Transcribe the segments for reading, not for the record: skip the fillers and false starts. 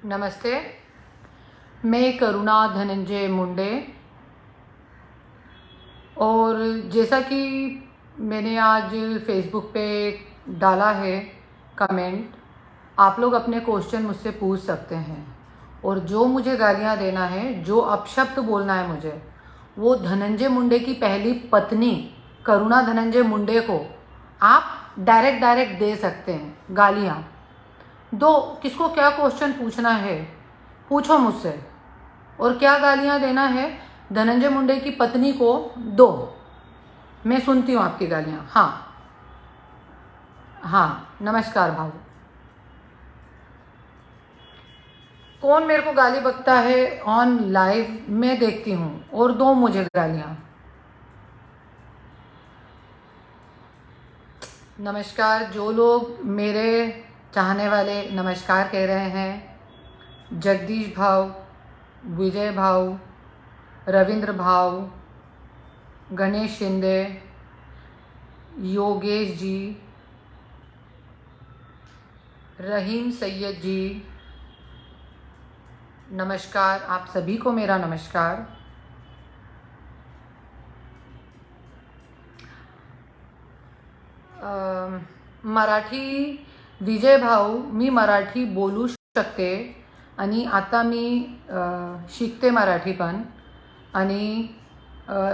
नमस्ते। मैं करुणा धनंजय मुंडे। और जैसा कि मैंने आज फेसबुक पे डाला है कमेंट, आप लोग अपने क्वेश्चन मुझसे पूछ सकते हैं। और जो मुझे गालियाँ देना है, जो अपशब्द बोलना है मुझे, वो धनंजय मुंडे की पहली पत्नी करुणा धनंजय मुंडे को आप डायरेक्ट दे सकते हैं गालियाँ। दो, किसको क्या क्वेश्चन पूछना है पूछो मुझसे। और क्या गालियाँ देना है धनंजय मुंडे की पत्नी को दो, मैं सुनती हूँ आपकी गालियाँ। हाँ, नमस्कार भाऊ। कौन मेरे को गाली बकता है ऑन लाइव, मैं देखती हूँ। और दो मुझे गालियाँ। नमस्कार। जो लोग मेरे चाहने वाले नमस्कार कह रहे हैं, जगदीश भाव, विजय भाव, रविंद्र भाव, गणेश शिंदे, योगेश जी, रहीम सैयद जी, नमस्कार। आप सभी को मेरा नमस्कार। मराठी विजय भाऊ, मी मराठी बोलू शकते आणि आता मी शिकते मराठी पण, आणि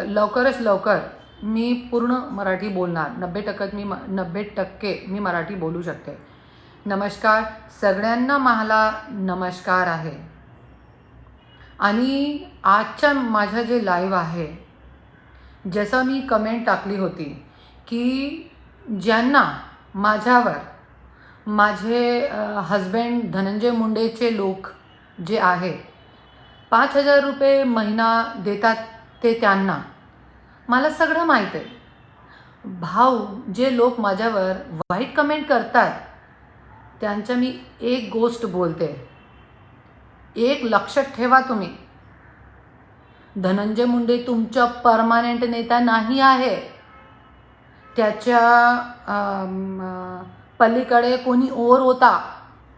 लवकरच लवकर मी पूर्ण मराठी बोलणार। 90% मी मराठी बोलू शकते। नमस्कार सगळ्यांना, मला नमस्कार आहे। आणि आजच्या माझं जे लाईव्ह आहे, जसं मी कमेंट टाकली होती की ज्यांना माझ्यावर माझे हजबंड धनंजय मुंडेचे लोक जे आहे 5,000 रुपये महिना देतात, ते त्यांना मला सगळं माहीत आहे। भाऊ, जे लोक माझ्यावर वाईट कमेंट करतात त्यांचं मी एक गोष्ट बोलते, एक लक्षात ठेवा तुम्ही, धनंजय मुंडे तुमचा परमानेंट नेता नाही आहे। त्याच्या पलीकडे कोणी और होता,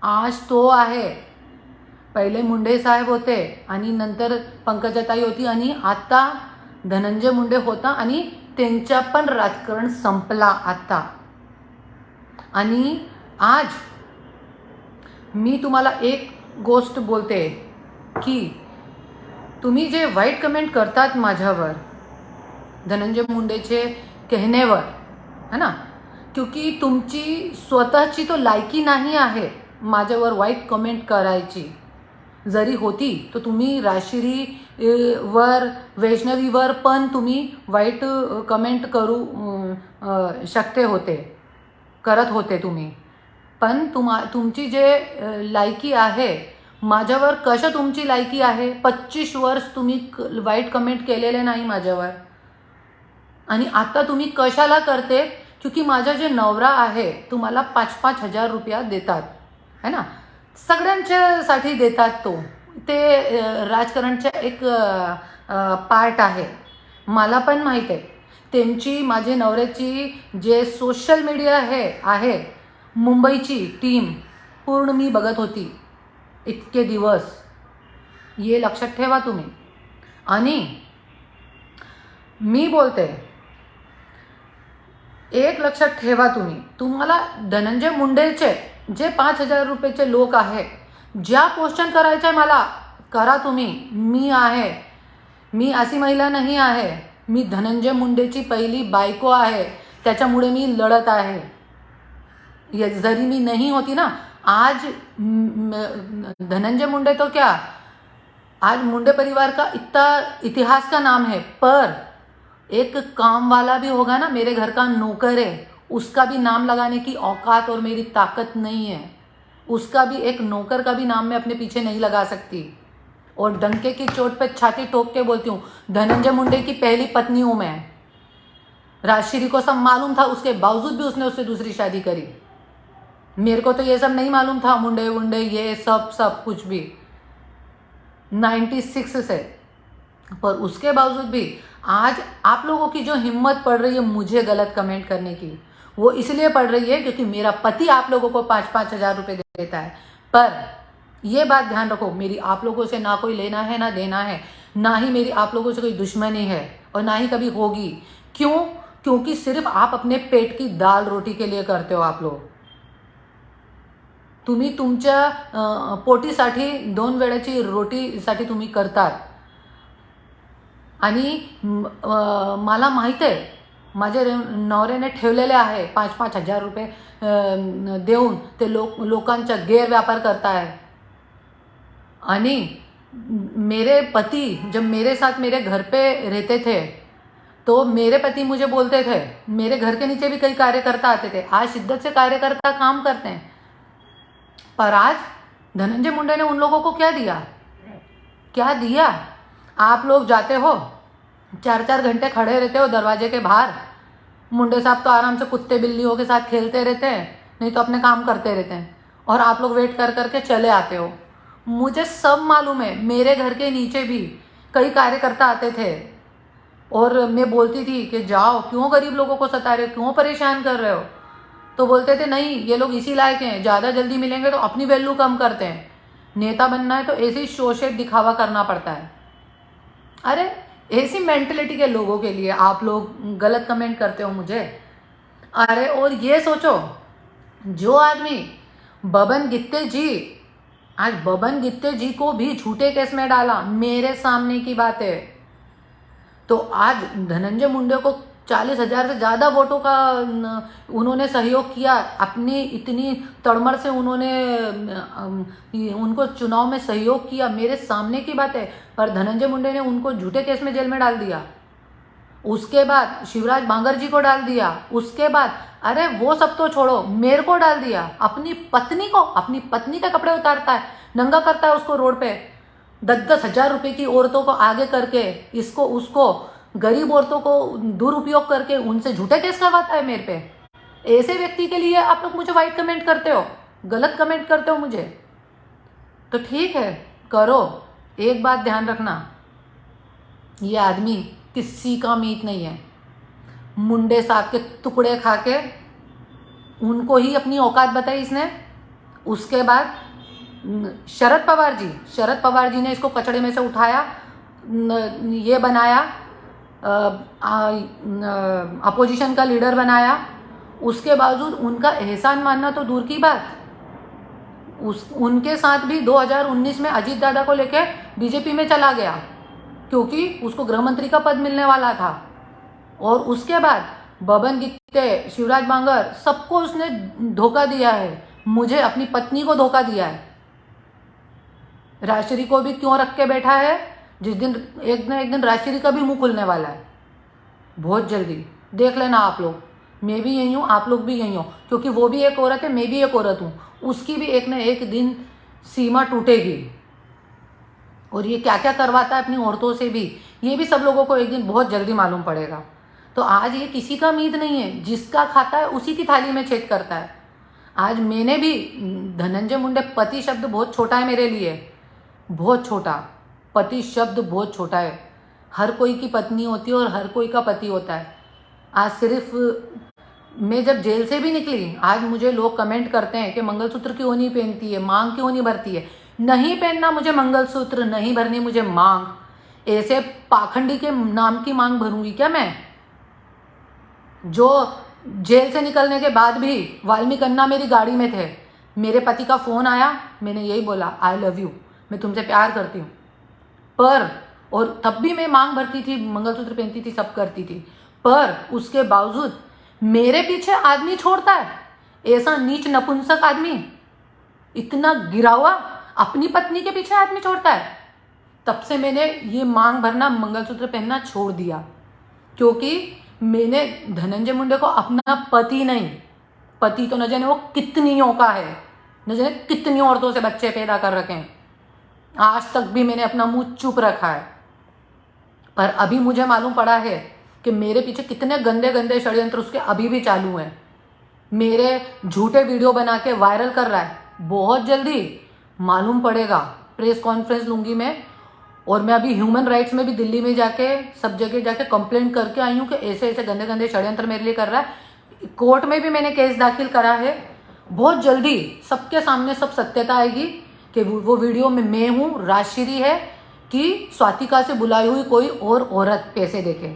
आज तो आहे। पहिले मुंडे साहेब होते आणि नंतर पंकजाताई होती आणि आता धनंजय मुंडे होता, आणि त्यांचा पण राजकारण संपला आता। आणि आज मी तुम्हाला एक गोष्ट बोलते की तुम्ही जे वाईट कमेंट करतात माझ्यावर धनंजय मुंडेचे कहण्यावर, है ना, क्योंकि तुमची स्वतःची तो लायकी नाही आहे माझ्यावर वाईट कमेंट करायची। जरी होती तो तुम्ही राजश्री वर, वैष्णवीवर पण तुम्ही वाईट कमेंट करू शकते होते, करत होते तुम्ही। पण तुमची जे लायकी आहे माझ्यावर, कशा तुमची लायकी आहे? 25 वर्ष तुम्ही वाईट कमेंट केलेले नाही माझ्यावर, आणि आता तुम्ही कशाला करते? क्योंकि माझा जे नवरा आहे तुम्हाला 5-5 हजार रुपया देतात, है ना, सगळ्यांच्यासाठी देतात। तो ते राजकारणचा एक पार्ट आहे, मला पण माहीत आहे। त्यांची, माझे नवऱ्याची जे सोशल मीडिया आहे मुंबईची टीम पूर्ण मी बघत होती इतके दिवस, ये लक्षात ठेवा तुम्ही। आणि मी बोलते, एक लक्षात ठेवा तुम्ही, तुम्हाला धनंजय मुंडेचे जे 5,000 रुपयाचे लोक आहे, ज्या क्वेश्चन करायचे मला करा तुम्ही। मी आहे, मी अशी महिला नाही आहे, मी धनंजय मुंडेची पहिली बायको आहे, त्याच्यामुळे मी लढत आहे। जरी मी नहीं होती ना, आज धनंजय मुंडे तो क्या, आज मुंडे परिवार का इतना इतिहास का नाम है, पर एक काम वाला भी होगा ना, मेरे घर का नौकर है, उसका भी नाम लगाने की औकात और मेरी ताकत नहीं है। उसका भी, एक नौकर का भी नाम मैं अपने पीछे नहीं लगा सकती। और डंके की चोट पे छाती ठोक के बोलती हूँ, धनंजय मुंडे की पहली पत्नी हूँ मैं। राजश्री को सब मालूम था, उसके बावजूद भी उसने उससे दूसरी शादी करी। मेरे को तो ये सब नहीं मालूम था, मुंडे वुंडे ये सब कुछ भी 96 से। पर उसके बावजूद भी आज आप लोगों की जो हिम्मत पड़ रही है मुझे गलत कमेंट करने की, वो इसलिए पड़ रही है क्योंकि मेरा पति आप लोगों को 5-5 हजार रुपये देता है। पर ये बात ध्यान रखो, मेरी आप लोगों से ना कोई लेना है ना देना है, ना ही मेरी आप लोगों से कोई दुश्मनी है और ना ही कभी होगी। क्यों? क्योंकि सिर्फ आप अपने पेट की दाल रोटी के लिए करते हो आप लोग। तुम्ही तुमच्या पोटीसाठी 2 वेळेची रोटीसाठी तुम्ही करतात। आणि मला माहीत आहे, माझ्या नवऱ्याने ठेवलेले आहे 5-5 हजार रुपये देऊन ते लोकांचा गैरव्यापार करताय। आणि मेरे पति जब मेरे साथ मेरे घर पे रहते थे तो मेरे पति मुझे बोलते थे, मेरे घर के नीचे भी कई कार्यकर्ता आते थे, आज शिद्दत से कार्यकर्ता काम करते हैं। पर आज धनंजय मुंडे ने उन लोगों को क्या दिया? क्या दिया? आप लोग जाते हो 4-4 घंटे खड़े रहते हो दरवाजे के बाहर। मुंडे साहब तो आराम से कुत्ते बिल्लियों के साथ खेलते रहते हैं, नहीं तो अपने काम करते रहते हैं, और आप लोग वेट कर करके चले आते हो। मुझे सब मालूम है, मेरे घर के नीचे भी कई कार्यकर्ता आते थे और मैं बोलती थी कि जाओ, क्यों गरीब लोगों को सता रहे हो, क्यों परेशान कर रहे हो? तो बोलते थे नहीं, ये लोग इसी लायक हैं, ज़्यादा जल्दी मिलेंगे तो अपनी वैल्यू कम करते हैं। नेता बनना है तो ऐसे ही शोषित दिखावा करना पड़ता है। अरे ऐसी मेंटलिटी के लोगों के लिए आप लोग गलत कमेंट करते हो मुझे। अरे और ये सोचो, जो आदमी बबन गित्ते जी, आज बबन गित्ते जी को भी झूठे केस में डाला, मेरे सामने की बात है। तो आज धनंजय मुंडे को 40,000 से ज़्यादा वोटों का उन्होंने सहयोग किया, अपनी इतनी तड़मड़ से उन्होंने उनको चुनाव में सहयोग किया, मेरे सामने की बात है। पर धनंजय मुंडे ने उनको झूठे केस में जेल में डाल दिया। उसके बाद शिवराज बांगर जी को डाल दिया। उसके बाद अरे वो सब तो छोड़ो, मेरे को डाल दिया। अपनी पत्नी को, अपनी पत्नी के कपड़े उतारता है, नंगा करता है उसको रोड पे, 10-10 हजार रुपये की औरतों को आगे करके, इसको उसको गरीब औरतों को दुरुपयोग करके उनसे झूठे केस करवाता है मेरे पे। ऐसे व्यक्ति के लिए आप लोग मुझे वाइट कमेंट करते हो, गलत कमेंट करते हो मुझे। तो ठीक है, करो। एक बात ध्यान रखना, ये आदमी किसी का मीत नहीं है। मुंडे साहब के टुकड़े खा के उनको ही अपनी औकात बताई इसने। उसके बाद शरद पवार जी ने इसको कचड़े में से उठाया, ये बनाया, अपोजिशन का लीडर बनाया। उसके बावजूद उनका एहसान मानना तो दूर की बात, उनके साथ भी 2019 में अजीत दादा को लेके बीजेपी में चला गया, क्योंकि उसको गृह मंत्री का पद मिलने वाला था। और उसके बाद बबन गित्ते, शिवराज बांगर, सबको उसने धोखा दिया है। मुझे, अपनी पत्नी को धोखा दिया है। राजश्री को भी क्यों रख के बैठा है? जिस दिन एक दिन राजश्री का भी मुंह खुलने वाला है बहुत जल्दी, देख लेना आप लोग। मैं भी यही हूँ, आप लोग भी यही हो, क्योंकि वो भी एक औरत है, मैं भी एक औरत हूँ। उसकी भी एक न एक दिन सीमा टूटेगी। और ये क्या क्या करवाता है अपनी औरतों से भी, ये भी सब लोगों को एक दिन बहुत जल्दी मालूम पड़ेगा। तो आज ये किसी का उम्मीद नहीं है, जिसका खाता है उसी की थाली में छेद करता है। आज मैंने भी, धनंजय मुंडे, पति शब्द बहुत छोटा है मेरे लिए, बहुत छोटा। पति शब्द बहुत छोटा है। हर कोई की पत्नी होती है और हर कोई का पति होता है। आज सिर्फ मैं जब जेल से भी निकली, आज मुझे लोग कमेंट करते हैं कि मंगलसूत्र क्यों नहीं पहनती है, मांग क्यों नहीं भरती है। नहीं पहनना मुझे मंगलसूत्र, नहीं भरनी मुझे मांग। ऐसे पाखंडी के नाम की मांग भरूंगी क्या मैं? जो जेल से निकलने के बाद भी वाल्मीकि अन्ना मेरी गाड़ी में थे, मेरे पति का फ़ोन आया, मैंने यही बोला, आई लव यू, मैं तुमसे प्यार करती हूँ। पर और तब भी मैं मांग भरती थी, मंगलसूत्र पहनती थी, सब करती थी। पर उसके बावजूद मेरे पीछे आदमी छोड़ता है, ऐसा नीच नपुंसक आदमी, इतना गिरा हुआ, अपनी पत्नी के पीछे आदमी छोड़ता है। तब से मैंने ये मांग भरना, मंगलसूत्र पहनना छोड़ दिया, क्योंकि मैंने धनंजय मुंडे को अपना पति नहीं, पति तो न जाने वो कितनियों का है, न जाने कितनी औरतों से बच्चे पैदा कर रखे हैं, आज तक भी मैंने अपना मुंह चुप रखा है। पर अभी मुझे मालूम पड़ा है कि मेरे पीछे कितने गंदे गंदे षड्यंत्र उसके अभी भी चालू हैं। मेरे झूठे वीडियो बना के वायरल कर रहा है। बहुत जल्दी मालूम पड़ेगा, प्रेस कॉन्फ्रेंस लूँगी मैं। और मैं अभी ह्यूमन राइट्स में भी दिल्ली में जाके सब जगह जाके कंप्लेंट करके आई हूँ कि ऐसे ऐसे गंदे गंदे षड्यंत्र मेरे लिए कर रहा है। कोर्ट में भी मैंने केस दाखिल करा है। बहुत जल्दी सबके सामने सब सत्यता आएगी कि वो वीडियो में मैं हूँ, राजश्री है, कि स्वातिका से बुलाई हुई कोई और औरत पैसे देके।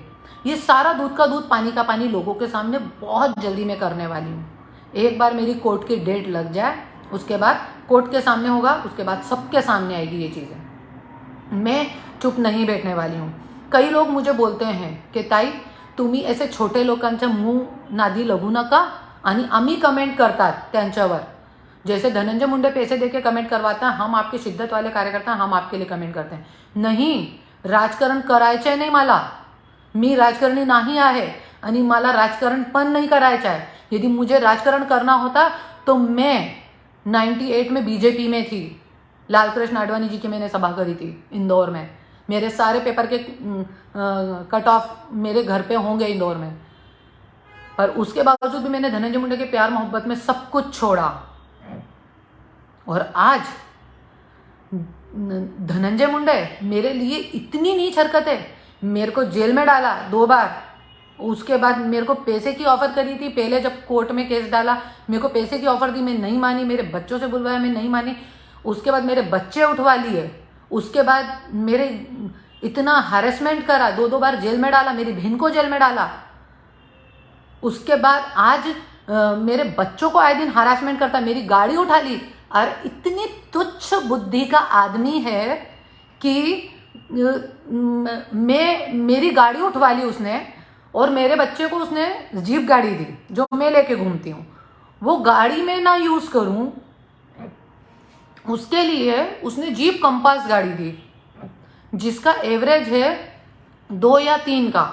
ये सारा दूध का दूध पानी का पानी लोगों के सामने बहुत जल्दी मैं करने वाली हूँ। एक बार मेरी कोर्ट की डेट लग जाए, उसके बाद कोर्ट के सामने होगा, उसके बाद सबके सामने आएगी ये चीज़ें। मैं चुप नहीं बैठने वाली हूँ। कई लोग मुझे बोलते हैं की ताई तुम्ही ऐसे छोटे लोकांच्या मूग नादी लागू नका आणि आम्ही कमेंट करतात त्यांच्यावर, जैसे धनंजय मुंडे पैसे देके कमेंट करवाता है, हम आपके शिद्दत वाले कार्यकर्ता हम आपके लिए कमेंट करते हैं। नहीं, राजकारण करायचं नाही मला, मी राजकारणी नाही आहे आणि मला राजकारण पण नहीं करायचं है। यदि मुझे राजकारण करना होता तो मैं 98 में बीजेपी में थी, लालकृष्ण आडवाणी जी की मैंने सभा करी थी इंदौर में। मेरे सारे पेपर के कट ऑफ मेरे घर पे होंगे इंदौर में, पर उसके बावजूद भी मैंने धनंजय मुंडे के प्यार मोहब्बत में सब कुछ छोड़ा। और आज धनंजय मुंडे मेरे लिए इतनी नीच हरकत है, मेरे को जेल में डाला 2 बार, उसके बाद मेरे को पैसे की ऑफर करी थी। पहले जब कोर्ट में केस डाला मेरे को पैसे की ऑफर दी, मैं नहीं मानी, मेरे बच्चों से बुलवाया, मैं नहीं मानी। उसके बाद मेरे बच्चे उठवा लिए, उसके बाद मेरे इतना हैरेसमेंट करा, 2 बार जेल में डाला, मेरी बहन को जेल में डाला। उसके बाद आज मेरे बच्चों को आए दिन हरासमेंट करता, मेरी गाड़ी उठा ली। और इतनी तुच्छ बुद्धि का आदमी है कि मेरी गाड़ी उठवा ली उसने, और मेरे बच्चे को उसने जीप गाड़ी दी जो मैं लेके घूमती हूँ। वो गाड़ी में ना यूज़ करूँ उसके लिए उसने जीप कंपास गाड़ी दी, जिसका एवरेज है 2 या 3 का।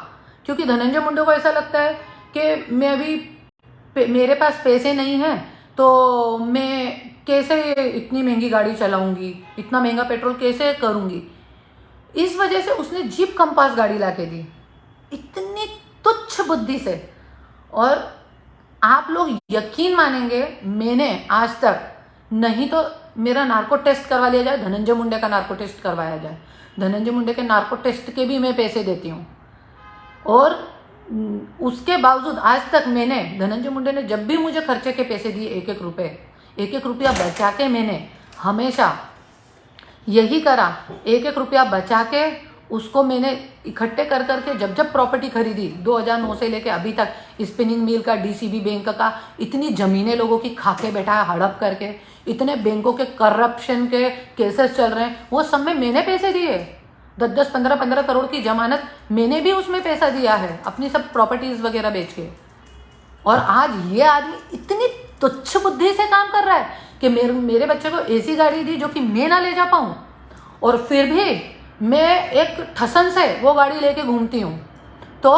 क्योंकि धनंजय मुंडे को ऐसा लगता है कि मैं अभी मेरे पास पैसे नहीं हैं तो मैं कैसे इतनी महंगी गाड़ी चलाऊंगी, इतना महंगा पेट्रोल कैसे करूंगी। इस वजह से उसने जीप कंपास गाड़ी लाके दी, इतनी तुच्छ बुद्धि से। और आप लोग यकीन मानेंगे, मैंने आज तक, नहीं तो मेरा नार्को टेस्ट करवा लिया जाए, धनंजय मुंडे का नार्को टेस्ट करवाया जाए, धनंजय मुंडे के नार्को टेस्ट के भी मैं पैसे देती हूँ। और उसके बावजूद आज तक मैंने, धनंजय मुंडे ने जब भी मुझे खर्चे के पैसे दिए, 1-1 रुपया बचा के मैंने हमेशा यही करा। 1-1 रुपया बचा के उसको मैंने इकट्ठे कर करके जब प्रॉपर्टी खरीदी 2009 से लेके अभी तक, स्पिनिंग मिल का, डीसीबी बैंक का, इतनी ज़मीनें लोगों की खाके बैठा है हड़प करके, इतने बैंकों के करप्शन के केसेस चल रहे हैं, वो सब में मैंने पैसे दिए। 10-10, 15-15 करोड़ की जमानत मैंने भी उसमें पैसा दिया है, अपनी सब प्रॉपर्टीज़ वगैरह बेच के। और आज ये आदमी इतनी तुच्छ बुद्धि से काम कर रहा है कि मेरे बच्चे को ऐसी गाड़ी दी जो कि मैं ना ले जा पाऊँ, और फिर भी मैं एक ठसन से वो गाड़ी लेके घूमती हूँ। तो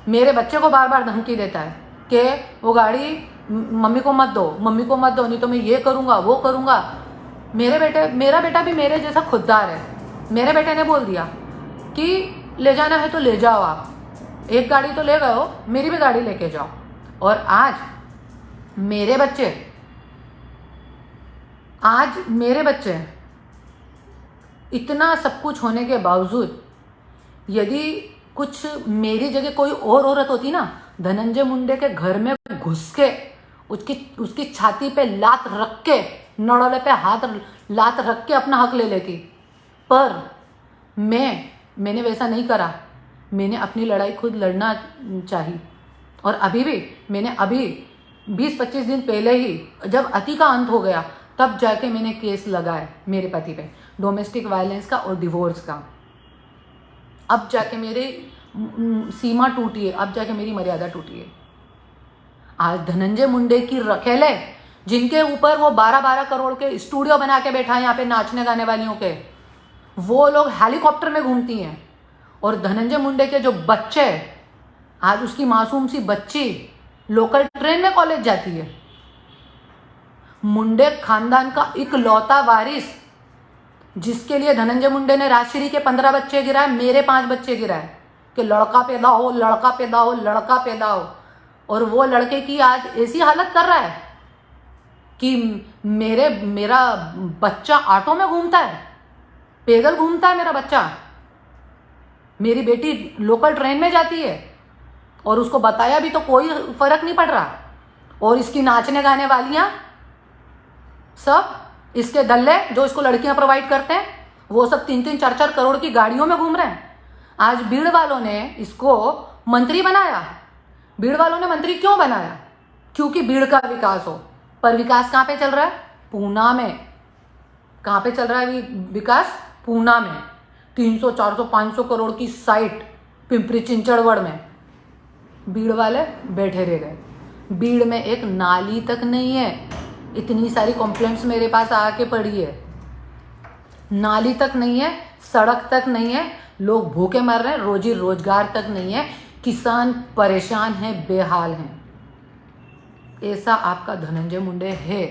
मेरे बच्चे को बार बार धमकी देता है कि वो गाड़ी मम्मी को मत दो, मम्मी को मत दो, नहीं तो मैं ये करूँगा वो करूँगा। मेरा बेटा भी मेरे जैसा खुददार है। मेरे बेटे ने बोल दिया कि ले जाना है तो ले जाओ, आप एक गाड़ी तो ले गए हो, मेरी भी गाड़ी लेके जाओ। और आज मेरे बच्चे इतना सब कुछ होने के बावजूद, यदि कुछ मेरी जगह कोई और औरत होती ना, धनंजय मुंडे के घर में घुस के उसकी छाती पे लात रख के, नड़ोले पे लात रख के अपना हक ले लेती। पर मैंने वैसा नहीं करा। मैंने अपनी लड़ाई खुद लड़ना चाहिए। और मैंने 20-25 दिन पहले ही, जब अति का अंत हो गया, तब जाके मैंने केस लगाया मेरे पति पे, डोमेस्टिक वायलेंस का और डिवोर्स का। अब जाके मेरी सीमा टूटी है, अब जाके मेरी मर्यादा टूटी है। आज धनंजय मुंडे की रखेले, जिनके ऊपर वो 12-12 करोड़ के स्टूडियो बना के बैठा है यहाँ पे नाचने गाने वालियों के, वो लोग हेलीकॉप्टर में घूमती हैं। और धनंजय मुंडे के जो बच्चे, आज उसकी मासूम सी बच्ची लोकल ट्रेन में कॉलेज जाती है। मुंडे खानदान का इकलौता वारिस, जिसके लिए धनंजय मुंडे ने राजश्री के 15 बच्चे गिराए, मेरे 5 बच्चे गिराए कि लड़का पैदा हो, लड़का पैदा हो, लड़का पैदा हो। और वो लड़के की आज ऐसी हालत कर रहा है कि मेरा बच्चा ऑटो में घूमता है, पैदल घूमता है मेरा बच्चा। मेरी बेटी लोकल ट्रेन में जाती है और उसको बताया भी तो कोई फर्क नहीं पड़ रहा। और इसकी नाचने गाने वालियां सब इसके दल्ले जो इसको लड़कियां प्रोवाइड करते हैं वो सब 3-3, 4-4 करोड़ की गाड़ियों में घूम रहे हैं। आज भीड़ वालों ने इसको मंत्री बनाया। भीड़ वालों ने मंत्री क्यों बनाया? क्योंकि भीड़ का विकास हो। पर विकास कहाँ पे चल रहा है? पूना में। कहाँ पे चल रहा है विकास? पूना में। 300, 400, 500 करोड़ की साइट पिंपरी चिंचड़गढ़ में भीड़ वाले बैठे रह गए। भीड़ में एक नाली तक नहीं है। इतनी सारी कंप्लेंट्स मेरे पास आके पड़ी है। नाली तक नहीं है, सड़क तक नहीं है, लोग भूखे मर रहे हैं, रोजी रोजगार तक नहीं है, किसान परेशान है, बेहाल हैं। ऐसा आपका धनंजय मुंडे है।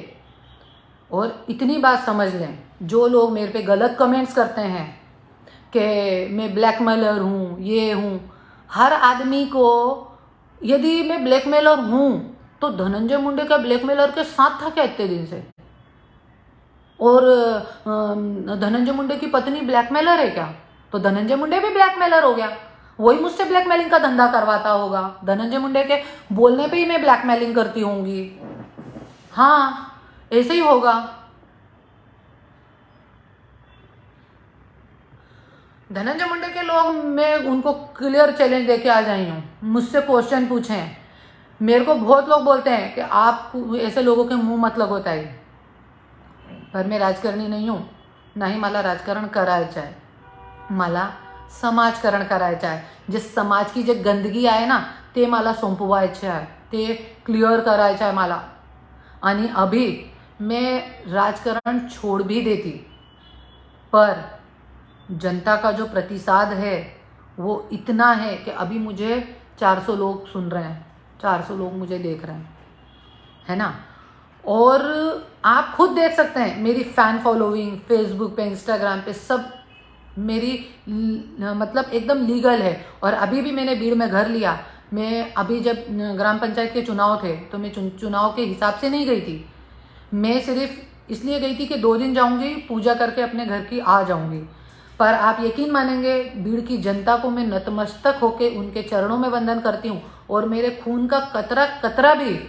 और इतनी बात समझ लें, जो लोग मेरे पे गलत कमेंट्स करते हैं कि मैं ब्लैकमेलर हूँ, ये हूँ, हर आदमी को, यदि मैं ब्लैकमेलर हूँ तो धनंजय मुंडे का ब्लैकमेलर के साथ था क्या इतने दिन से? और धनंजय मुंडे की पत्नी ब्लैकमेलर है क्या? तो धनंजय मुंडे भी ब्लैकमेलर हो गया। वही मुझसे ब्लैकमेलिंग का धंधा करवाता होगा। धनंजय मुंडे के बोलने पे ही मैं ब्लैकमेलिंग करती होंगी। हाँ, ऐसे ही होगा। धनंजय मुंडे के लोग, मैं उनको क्लियर चैलेंज देके आ जाई हूँ, मुझसे क्वेश्चन पूछें। मेरे को बहुत लोग बोलते हैं कि आप ऐसे लोगों के मुंह मत लगोताई, पर मैं राजकारणी नहीं हूँ, नाही मला राजकारण करायचं आहे, मला समाजकारण करायचं आहे। जे समाज की जे गंदगी आहे ना, ते मला संपवायचे आहे, ते क्लिअर करायचं आहे मला। आणि अभी मैं राजकारण छोड़ भी देती, पर जनता का जो प्रतिसाद है वो इतना है कि अभी मुझे 400 लोग सुन रहे हैं, 400 लोग मुझे देख रहे हैं, है ना। और आप खुद देख सकते हैं मेरी फ़ैन फॉलोइंग फेसबुक पे, इंस्टाग्राम पे, सब मेरी मतलब एकदम लीगल है। और अभी भी मैंने भीड़ में घर लिया। मैं अभी जब ग्राम पंचायत के चुनाव थे तो मैं चुनाव के हिसाब से नहीं गई थी। मैं सिर्फ इसलिए गई थी कि 2 दिन जाऊंगी, पूजा करके अपने घर की आ जाऊंगी। पर आप यकीन मानेंगे, भीड़ की जनता को मैं नतमस्तक होकर उनके चरणों में वंदन करती हूँ। और मेरे खून का कतरा कतरा भी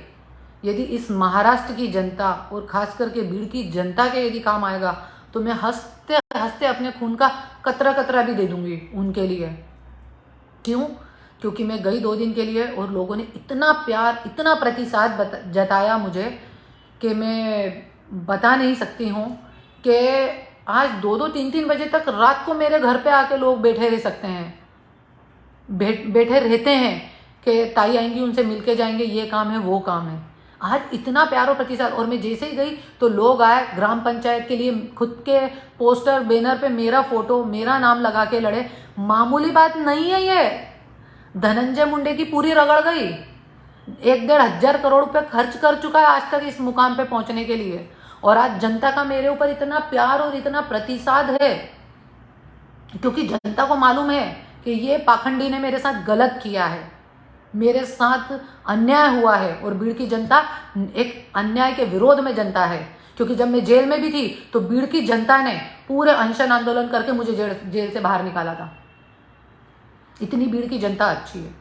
यदि इस महाराष्ट्र की जनता और खास करके भीड़ की जनता के यदि काम आएगा तो मैं हंसते हंसते अपने खून का कतरा कतरा भी दे दूंगी उनके लिए। क्यों? क्योंकि मैं गई 2 दिन के लिए और लोगों ने इतना प्यार, इतना प्रतिसाद जताया मुझे कि मैं बता नहीं सकती हूँ। कि आज 2-2, 3-3 बजे तक रात को मेरे घर पे आके लोग बैठे रह सकते हैं, बैठे रहते हैं कि ताई आएंगी, उनसे मिलके जाएंगे, ये काम है, वो काम है। आज इतना प्यार और प्रतिसाद। और मैं जैसे ही गई तो लोग आए, ग्राम पंचायत के लिए खुद के पोस्टर बैनर पे मेरा फोटो, मेरा नाम लगा के लड़े। मामूली बात नहीं है ये। धनंजय मुंडे की पूरी रगड़ गई। 1-1.5 करोड़ रुपए खर्च कर चुका है आज तक इस मुकाम पे पहुंचने के लिए। और आज जनता का मेरे ऊपर इतना प्यार और इतना प्रतिसाद है क्योंकि जनता को मालूम है कि ये पाखंडी ने मेरे साथ गलत किया है, मेरे साथ अन्याय हुआ है। और भीड़ की जनता एक अन्याय के विरोध में जनता है। क्योंकि जब मैं जेल में भी थी तो भीड़ की जनता ने पूरे अनशन आंदोलन करके मुझे जेल से बाहर निकाला था। इतनी भीड़ की जनता अच्छी है।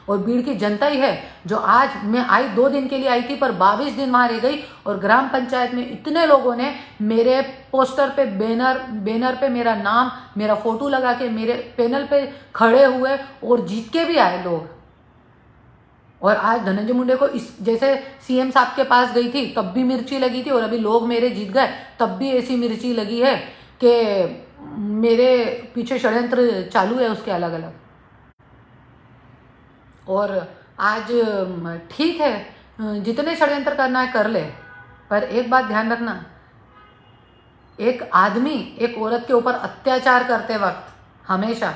और भीड़ की जनता ही है जो आज, मैं आई 2 दिन के लिए आई थी पर 22 दिन वहां रह गई। और ग्राम पंचायत में इतने लोगों ने मेरे पोस्टर पे, बैनर पे मेरा नाम, मेरा फोटो लगा के मेरे पैनल पे खड़े हुए और जीत के भी आए लोग। और आज धनंजय मुंडे को इस जैसे सीएम साहब के पास गई थी तब भी मिर्ची लगी थी, और अभी लोग मेरे जीत गए तब भी ऐसी मिर्ची लगी है कि मेरे पीछे षड्यंत्र चालू है उसके अलग अलग। और आज ठीक है, जितने षड्यंत्र करना है कर ले, पर एक बात ध्यान रखना, एक आदमी एक औरत के ऊपर अत्याचार करते वक्त हमेशा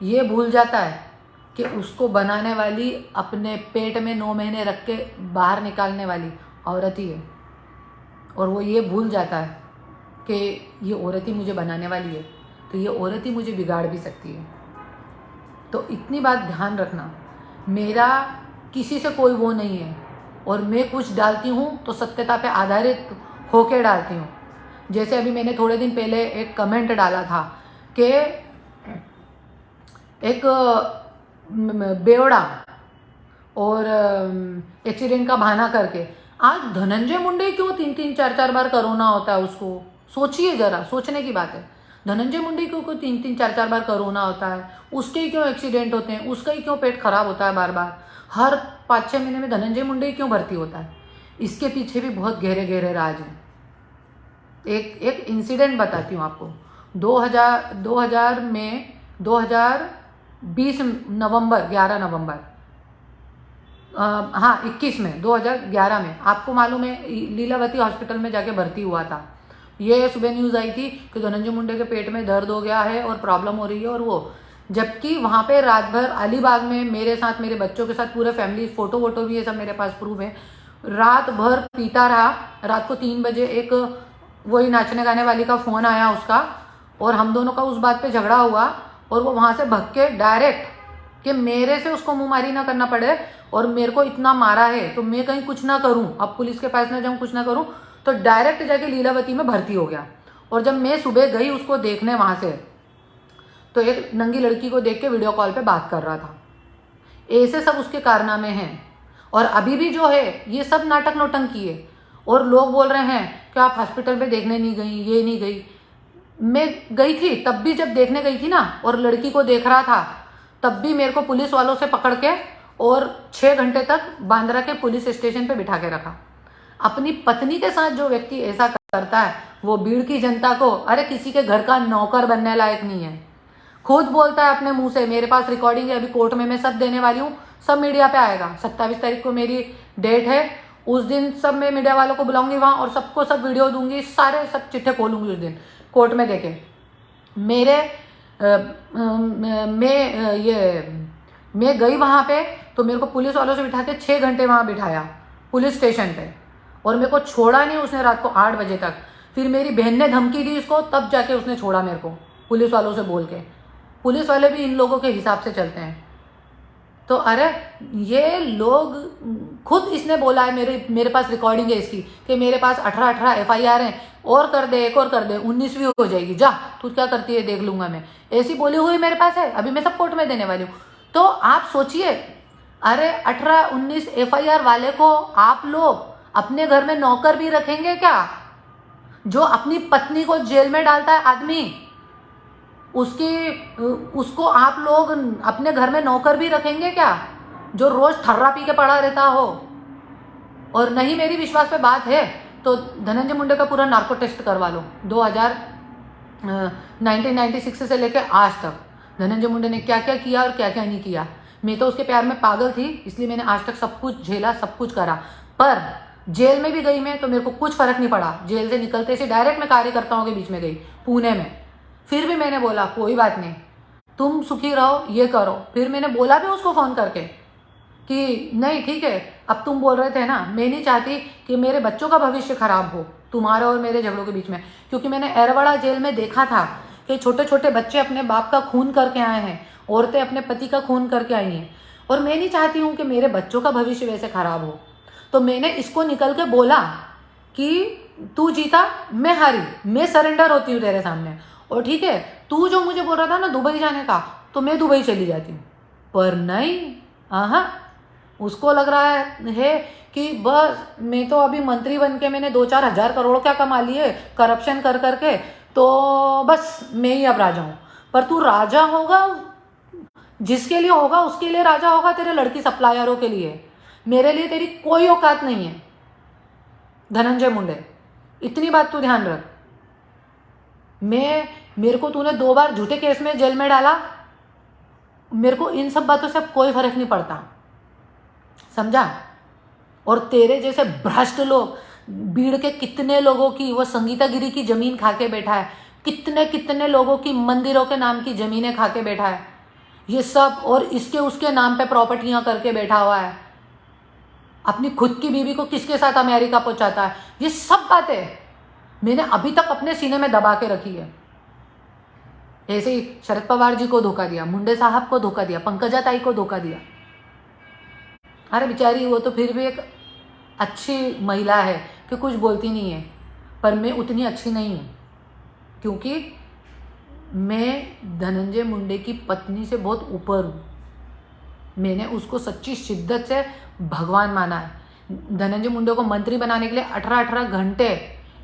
ये भूल जाता है कि उसको बनाने वाली, अपने पेट में 9 महीने रख के बाहर निकालने वाली औरत ही है। और वो ये भूल जाता है कि ये औरत ही मुझे बनाने वाली है, तो ये औरत ही मुझे बिगाड़ भी सकती है। तो इतनी बात ध्यान रखना, मेरा किसी से कोई वो नहीं है। और मैं कुछ डालती हूँ तो सत्यता पे आधारित होके डालती हूँ। जैसे अभी मैंने थोड़े दिन पहले एक कमेंट डाला था कि एक बेवड़ा और एक्सीडेंट का बहाना करके आज धनंजय मुंडे क्यों 3-3 4-4 बार कोरोना होता है उसको, सोचिए जरा, सोचने की बात है। धनंजय मुंडे क्यों 3-3 4-4 बार कोरोना होता है, उसके ही क्यों एक्सीडेंट होते हैं, उसका ही क्यों पेट खराब होता है बार बार, हर 5-6 महीने में धनंजय मुंडे ही क्यों भर्ती होता है। इसके पीछे भी बहुत गहरे गहरे राज हैं। एक इंसिडेंट बताती हूँ आपको। 2020 नवंबर 11 नवंबर, हाँ 21 में 2011 में, आपको मालूम है लीलावती हॉस्पिटल में जाके भर्ती हुआ था। ये सुबह न्यूज़ आई थी कि धनंजय मुंडे के पेट में दर्द हो गया है और प्रॉब्लम हो रही है, और वो जबकि वहाँ पे रात भर अलीबाग में मेरे साथ, मेरे बच्चों के साथ, पूरे फैमिली, फोटो वोटो भी है सब मेरे पास, प्रूफ है, रात भर पीता रहा। रात को 3 बजे एक वही नाचने गाने वाली का फ़ोन आया उसका, और हम दोनों का उस बात पे झगड़ा हुआ, और वो वहाँ से भग के डायरेक्ट, कि मेरे से उसको मुंहमारी ना करना पड़े, और मेरे को इतना मारा है तो मैं कहीं कुछ ना करूं, अब पुलिस के पास ना जाऊं, कुछ ना करूं, तो डायरेक्ट जाके लीलावती में भर्ती हो गया। और जब मैं सुबह गई उसको देखने वहाँ से, तो एक नंगी लड़की को देख के वीडियो कॉल पे बात कर रहा था। ऐसे सब उसके कारनामे हैं। और अभी भी जो है ये सब नाटक नौटंकी है, और लोग बोल रहे हैं कि आप हॉस्पिटल में देखने नहीं गई, ये नहीं गई। मैं गई थी, तब भी जब देखने गई थी ना, और लड़की को देख रहा था, तब भी मेरे को पुलिस वालों से पकड़ के और 6 घंटे तक बांद्रा के पुलिस स्टेशन पे बिठा के रखा। अपनी पत्नी के साथ जो व्यक्ति ऐसा करता है, वो भीड़ की जनता को, अरे किसी के घर का नौकर बनने लायक नहीं है। खुद बोलता है अपने मुंह से, मेरे पास रिकॉर्डिंग है, अभी कोर्ट में मैं सब देने वाली हूँ, सब मीडिया पे आएगा। 27 तारीख को मेरी डेट है, उस दिन सब मैं मीडिया वालों को बुलाऊंगी वहाँ, और सबको सब वीडियो दूंगी, सारे सब चिट्ठे खोलूंगी उस दिन कोर्ट में देके। मैं गई वहाँ पे, तो मेरे को पुलिस वालों से बिठा के 6 घंटे वहाँ बिठाया पुलिस स्टेशन पे, और मेरे को छोड़ा नहीं उसने रात को 8 बजे तक। फिर मेरी बहन ने धमकी दी उसको, तब जाके उसने छोड़ा मेरे को, पुलिस वालों से बोल के। पुलिस वाले भी इन लोगों के हिसाब से चलते हैं। तो अरे ये लोग, खुद इसने बोला है, मेरे पास रिकॉर्डिंग है इसकी, कि मेरे पास 18 FIR हैं, और कर दे, एक और कर दे, 19वीं हो जाएगी, जा तू क्या करती है देख लूंगा मैं, ऐसी बोली हुई मेरे पास है। अभी मैं सब कोर्ट में देने वाली हूँ। तो आप सोचिए, अरे 18-19 FIR वाले को आप लोग अपने घर में नौकर भी रखेंगे क्या? जो अपनी पत्नी को जेल में डालता है आदमी, उसको आप लोग अपने घर में नौकर भी रखेंगे क्या? जो रोज थर्रा पी के पड़ा रहता हो। और नहीं मेरी विश्वास पे बात है तो धनंजय मुंडे का पूरा नार्को टेस्ट करवा लो। 1996 से लेकर आज तक धनंजय मुंडे ने क्या क्या किया और क्या क्या नहीं किया। मैं तो उसके प्यार में पागल थी, इसलिए मैंने आज तक सब कुछ झेला, सब कुछ करा। पर जेल में भी गई मैं तो मेरे को कुछ फर्क नहीं पड़ा। जेल से निकलते से डायरेक्ट मैं कार्यकर्ताओं के बीच में गई पुणे में। फिर भी मैंने बोला कोई बात नहीं, तुम सुखी रहो, ये करो। फिर मैंने बोला भी उसको फ़ोन करके कि नहीं ठीक है, अब तुम बोल रहे थे ना, मैं नहीं चाहती कि मेरे बच्चों का भविष्य खराब हो तुम्हारे और मेरे झगड़ों के बीच में। क्योंकि मैंने एरवाड़ा जेल में देखा था कि छोटे छोटे बच्चे अपने बाप का खून करके आए हैं, औरतें अपने पति का खून करके आई हैं, और मैं नहीं चाहती हूँ कि मेरे बच्चों का भविष्य वैसे खराब हो। तो मैंने इसको निकल के बोला कि तू जीता, मैं हारी, मैं सरेंडर होती हूँ तेरे सामने, और ठीक है तू जो मुझे बोल रहा था ना दुबई जाने का, तो मैं दुबई चली जाती हूँ। पर नहीं, हाँ, उसको लग रहा है कि बस मैं तो अभी मंत्री बन के मैंने 2-4 हज़ार करोड़ क्या कमा लिए करप्शन कर करके, तो बस मैं ही अब राजा हूँ। पर तू राजा होगा जिसके लिए होगा, उसके लिए राजा होगा, तेरे लड़की सप्लायरों के लिए। मेरे लिए तेरी कोई औकात नहीं है धनंजय मुंडे, इतनी बात तू ध्यान रख। मेरे को तूने 2 बार झूठे केस में जेल में डाला, मेरे को इन सब बातों से कोई फर्क नहीं पड़ता, समझा? और तेरे जैसे भ्रष्ट लोग, भीड़ के कितने लोगों की वो संगीता गिरी की जमीन खा के बैठा है, कितने कितने लोगों की मंदिरों के नाम की जमीनें खा के बैठा है, ये सब, और इसके उसके नाम पे प्रॉपर्टियां करके बैठा हुआ है, अपनी खुद की बीवी को किसके साथ अमेरिका पहुंचाता है। ये सब बातें मैंने अभी तक अपने सीने में दबा के रखी है। ऐसे ही शरद पवार जी को धोखा दिया, मुंडे साहब को धोखा दिया, पंकजा ताई को धोखा दिया। अरे बेचारी वो तो फिर भी एक अच्छी महिला है कि कुछ बोलती नहीं है, पर मैं उतनी अच्छी नहीं हूँ, क्योंकि मैं धनंजय मुंडे की पत्नी से बहुत ऊपर हूँ। मैंने उसको सच्ची शिद्दत से भगवान माना है। धनंजय मुंडे को मंत्री बनाने के लिए 18-18 घंटे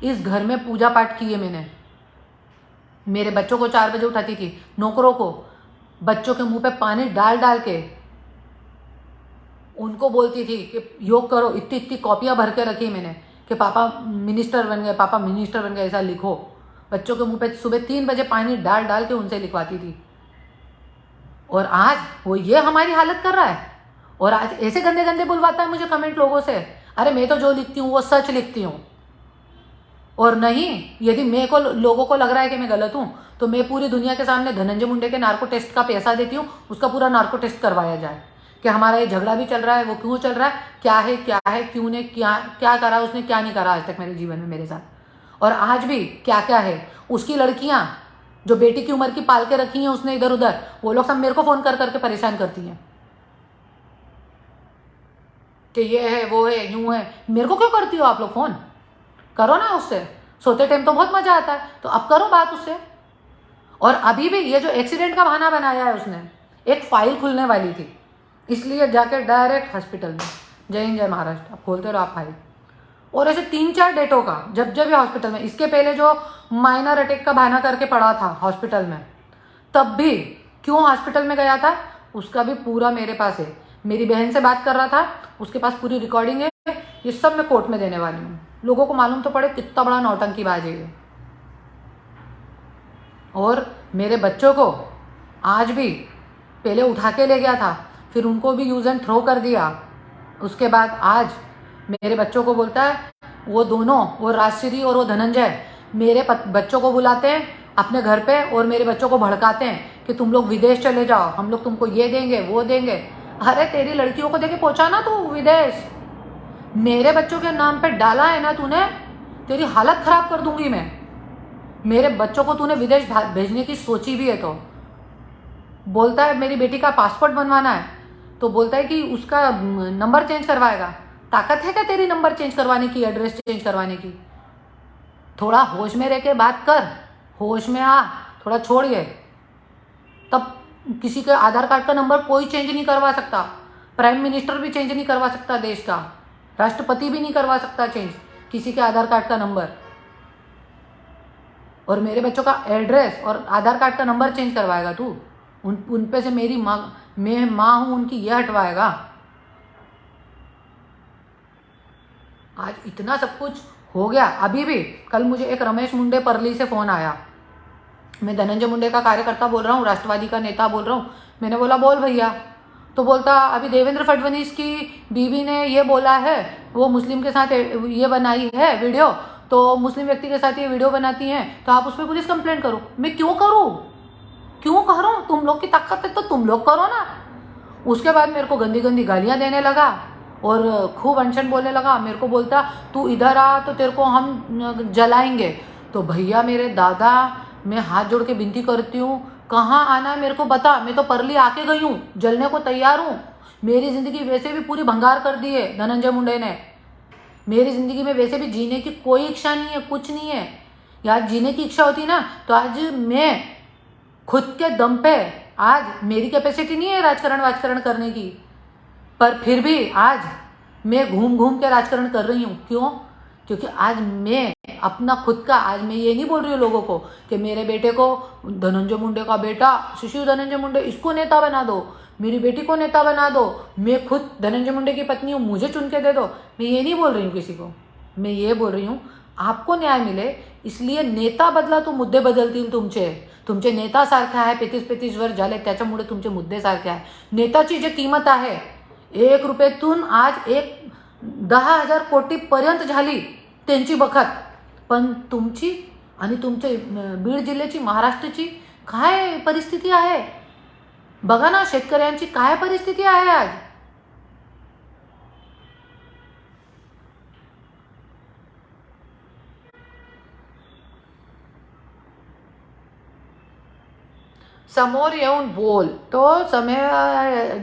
इस घर में पूजा पाठ किए मैंने। मेरे बच्चों को 4 बजे उठाती थी, नौकरों को बच्चों के मुंह पे पानी डाल डाल के उनको बोलती थी कि योग करो। इतनी इतनी कॉपियाँ भर के रखी मैंने कि पापा मिनिस्टर बन गए, पापा मिनिस्टर बन गए, ऐसा लिखो। बच्चों के मुंह पे सुबह 3 बजे पानी डाल डाल के उनसे लिखवाती थी। और आज वो ये हमारी हालत कर रहा है। और आज ऐसे गंदे गंदे बुलवाता है मुझे कमेंट लोगों से। अरे मैं तो जो लिखती हूँ वो सच लिखती हूँ। और नहीं, यदि मेरे को लोगों को लग रहा है कि मैं गलत हूँ तो मैं पूरी दुनिया के सामने धनंजय मुंडे के नार्को टेस्ट का पैसा देती हूँ, उसका पूरा नार्को टेस्ट करवाया जाए कि हमारा ये झगड़ा भी चल रहा है, वो क्यों चल रहा है, क्या है, क्यों ने क्या करा, उसने क्या नहीं करा आज तक मेरे जीवन में मेरे साथ, और आज भी क्या क्या है। उसकी लड़कियां जो बेटी की उम्र की पाल के रखी हैं उसने इधर उधर, वो लोग सब मेरे को फोन कर करके परेशान करती हैं कि ये है वो है यूं है। मेरे को क्यों करती हो आप लोग फोन? करो ना उससे, सोते टाइम तो बहुत मजा आता है, तो अब करो बात उससे। और अभी भी ये जो एक्सीडेंट का बहाना बनाया है उसने, एक फाइल खुलने वाली थी इसलिए जाके डायरेक्ट हॉस्पिटल में, जय हिंद जय महाराष्ट्र, आप खोलते रहो आप फाइल। और ऐसे 3-4 डेटों का जब जब ये हॉस्पिटल में, इसके पहले जो माइनर अटैक का बहाना करके पड़ा था हॉस्पिटल में, तब भी क्यों हॉस्पिटल में गया था उसका भी पूरा मेरे पास है। मेरी बहन से बात कर रहा था, उसके पास पूरी रिकॉर्डिंग है। ये सब मैं कोर्ट में देने वाली हूँ, लोगों को मालूम तो पड़े कितना बड़ा नौटंकीबाज है ये। और मेरे बच्चों को आज भी पहले उठा के ले गया था, फिर उनको भी यूज एंड थ्रो कर दिया। उसके बाद आज मेरे बच्चों को बोलता है, वो दोनों, वो राजश्री और वो धनंजय मेरे बच्चों को बुलाते हैं अपने घर पे और मेरे बच्चों को भड़काते हैं कि तुम लोग विदेश चले जाओ, हम लोग तुमको ये देंगे वो देंगे। अरे तेरी लड़कियों को देके पहुंचा ना तू विदेश, मेरे बच्चों के नाम पे डाला है ना तूने, तेरी हालत खराब कर दूंगी मैं। मेरे बच्चों को तूने विदेश भेजने की सोची भी है तो बोलता है मेरी बेटी का पासपोर्ट बनवाना है, तो बोलता है कि उसका नंबर चेंज करवाएगा। ताकत है क्या तेरी नंबर चेंज करवाने की, एड्रेस चेंज करवाने की? थोड़ा होश में रह के बात कर, होश में आ, थोड़ा छोड़ ये। तब किसी के आधार कार्ड का नंबर कोई चेंज नहीं करवा सकता, प्राइम मिनिस्टर भी चेंज नहीं करवा सकता देश का, राष्ट्रपति भी नहीं करवा सकता चेंज किसी के आधार कार्ड का नंबर। और मेरे बच्चों का एड्रेस और आधार कार्ड का नंबर चेंज करवाएगा तू? उन पे से मेरी माँ, मैं माँ हूं उनकी, यह हटवाएगा? आज इतना सब कुछ हो गया। अभी भी कल मुझे एक रमेश मुंडे परली से फोन आया, मैं धनंजय मुंडे का कार्यकर्ता बोल रहा हूँ, राष्ट्रवादी का नेता बोल रहा हूँ। मैंने बोला बोल भैया, तो बोलता अभी देवेंद्र फडणवीस की बीवी ने ये बोला है, वो मुस्लिम के साथ ये बनाई है वीडियो, तो मुस्लिम व्यक्ति के साथ ये वीडियो बनाती हैं तो आप उस पर पुलिस कंप्लेंट करो। मैं क्यों करूँ, क्यों करूँ? तुम लोग की ताकत है तो तुम लोग करो ना। उसके बाद मेरे को गंदी गंदी गालियाँ देने लगा और खूब अनशन बोलने लगा। मेरे को बोलता तू इधर आ तो तेरे को हम जलाएंगे। तो भैया मेरे दादा, मैं हाथ जोड़ के विनती करती हूँ, कहाँ आना है मेरे को बता, मैं तो परली आके गई हूँ, जलने को तैयार हूँ। मेरी जिंदगी वैसे भी पूरी भंगार कर दी है धनंजय मुंडे ने। मेरी जिंदगी में वैसे भी जीने की कोई इच्छा नहीं है, कुछ नहीं है। यार जीने की इच्छा होती ना तो आज मैं खुद के दम पे, आज मेरी कैपेसिटी नहीं है राजकारण करने की, पर फिर भी आज मैं घूम घूम के राजकारण कर रही हूँ। क्यों? क्योंकि आज मैं अपना खुद का, आज मैं ये नहीं बोल रही हूँ लोगों को कि मेरे बेटे को, धनंजय मुंडे का बेटा सुशील धनंजय मुंडे, इसको नेता बना दो, मेरी बेटी को नेता बना दो, मैं खुद धनंजय मुंडे की पत्नी हूँ, मुझे चुन के दे दो। मैं ये नहीं बोल रही हूँ किसी को, मैं ये बोल रही हूँ आपको न्याय मिले, इसलिए नेता बदला तो मुद्दे बदलतील तुमचे नेता सारखे आहे, 35-35 वर्ष झाले त्याच्यामुळे तुमचे मुद्दे सारखे आहे। नेताची जी किंमत आहे 1 रुपयातून आज 10,000 कोटीपर्यंत झाली त्यांची बखत, पण तुमची आणि तुमचे बीड जिल्ह्याची, महाराष्ट्राची काय परिस्थिती आहे बघा ना, शेतकऱ्यांची काय परिस्थिती आहे आज। समोर येऊन बोल तो समय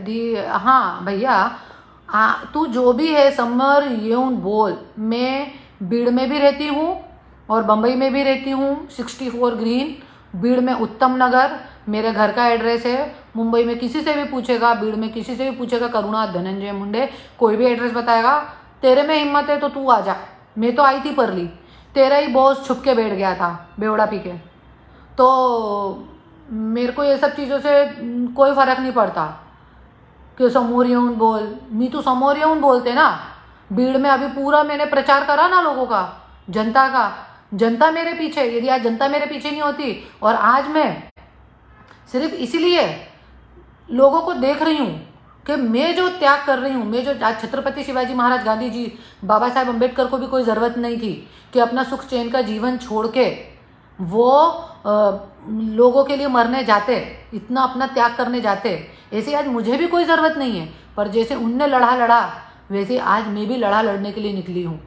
दी। हाँ भैया, तू जो भी है समोर येऊन बोल। मैं बीड़ में भी रहती हूँ और बम्बई में भी रहती हूँ, 64 ग्रीन, बीड़ में उत्तम नगर मेरे घर का एड्रेस है। मुंबई में किसी से भी पूछेगा, बीड़ में किसी से भी पूछेगा, करुणा धनंजय मुंडे, कोई भी एड्रेस बताएगा तेरे में हिम्मत है तो तू आ जा। मैं तो आई थी परली, तेरा ही बॉस छुप के बैठ गया था बेवड़ा पी के। तो मेरे को ये सब चीज़ों से कोई फ़र्क नहीं पड़ता कि समोर येऊन बोल, मी तू समोर येऊन बोलते ना। भीड़ में अभी पूरा मैंने प्रचार करा ना लोगों का, जनता का। जनता मेरे पीछे, यदि आज जनता मेरे पीछे नहीं होती और आज मैं सिर्फ इसीलिए लोगों को देख रही हूँ कि मैं जो त्याग कर रही हूँ, मैं जो आज छत्रपति शिवाजी महाराज, गांधी जी, बाबा साहेब अम्बेडकर को भी कोई ज़रूरत नहीं थी कि अपना सुख चैन का जीवन छोड़ के वो लोगों के लिए मरने जाते, इतना अपना त्याग करने जाते। ऐसे आज मुझे भी कोई ज़रूरत नहीं है, पर जैसे उनने लड़ा वैसे आज मैं भी लड़ने के लिए निकली हूँ।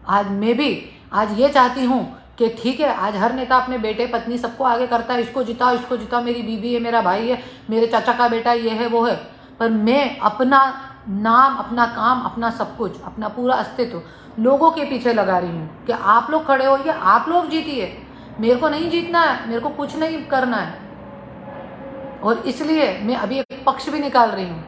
आज मैं भी आज ये चाहती हूँ कि ठीक है, आज हर नेता अपने बेटे पत्नी सबको आगे करता है, इसको जिताओ, मेरी बीवी है, मेरा भाई है, मेरे चाचा का बेटा ये है वो है, पर मैं अपना नाम, अपना काम, अपना सब कुछ, अपना पूरा अस्तित्व लोगों के पीछे लगा रही हूँ कि आप लोग खड़े होइए, आप लोग जीतिए। मेरे को नहीं जीतना है, मेरे को कुछ नहीं करना है। और इसलिए मैं अभी एक पक्ष भी निकाल रही हूँ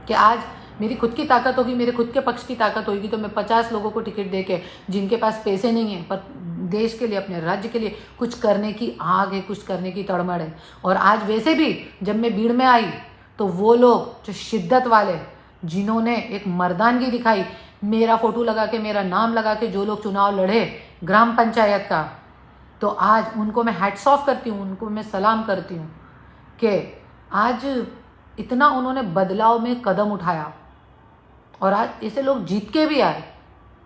कि आज मेरी खुद की ताकत होगी, मेरे खुद के पक्ष की ताकत होगी तो मैं 50 लोगों को टिकट दे के, जिनके पास पैसे नहीं हैं पर देश के लिए, अपने राज्य के लिए कुछ करने की आग है, कुछ करने की तड़मड़ है। और आज वैसे भी जब मैं भीड़ में आई तो वो लोग जो शिद्दत वाले, जिन्होंने एक मर्दानगी दिखाई, मेरा फोटो लगा के, मेरा नाम लगा के जो लोग चुनाव लड़े ग्राम पंचायत का, तो आज उनको मैं हैट्स ऑफ करती हूँ, उनको मैं सलाम करती हूँ कि आज इतना उन्होंने बदलाव में कदम उठाया और आज ऐसे लोग जीत के भी आए।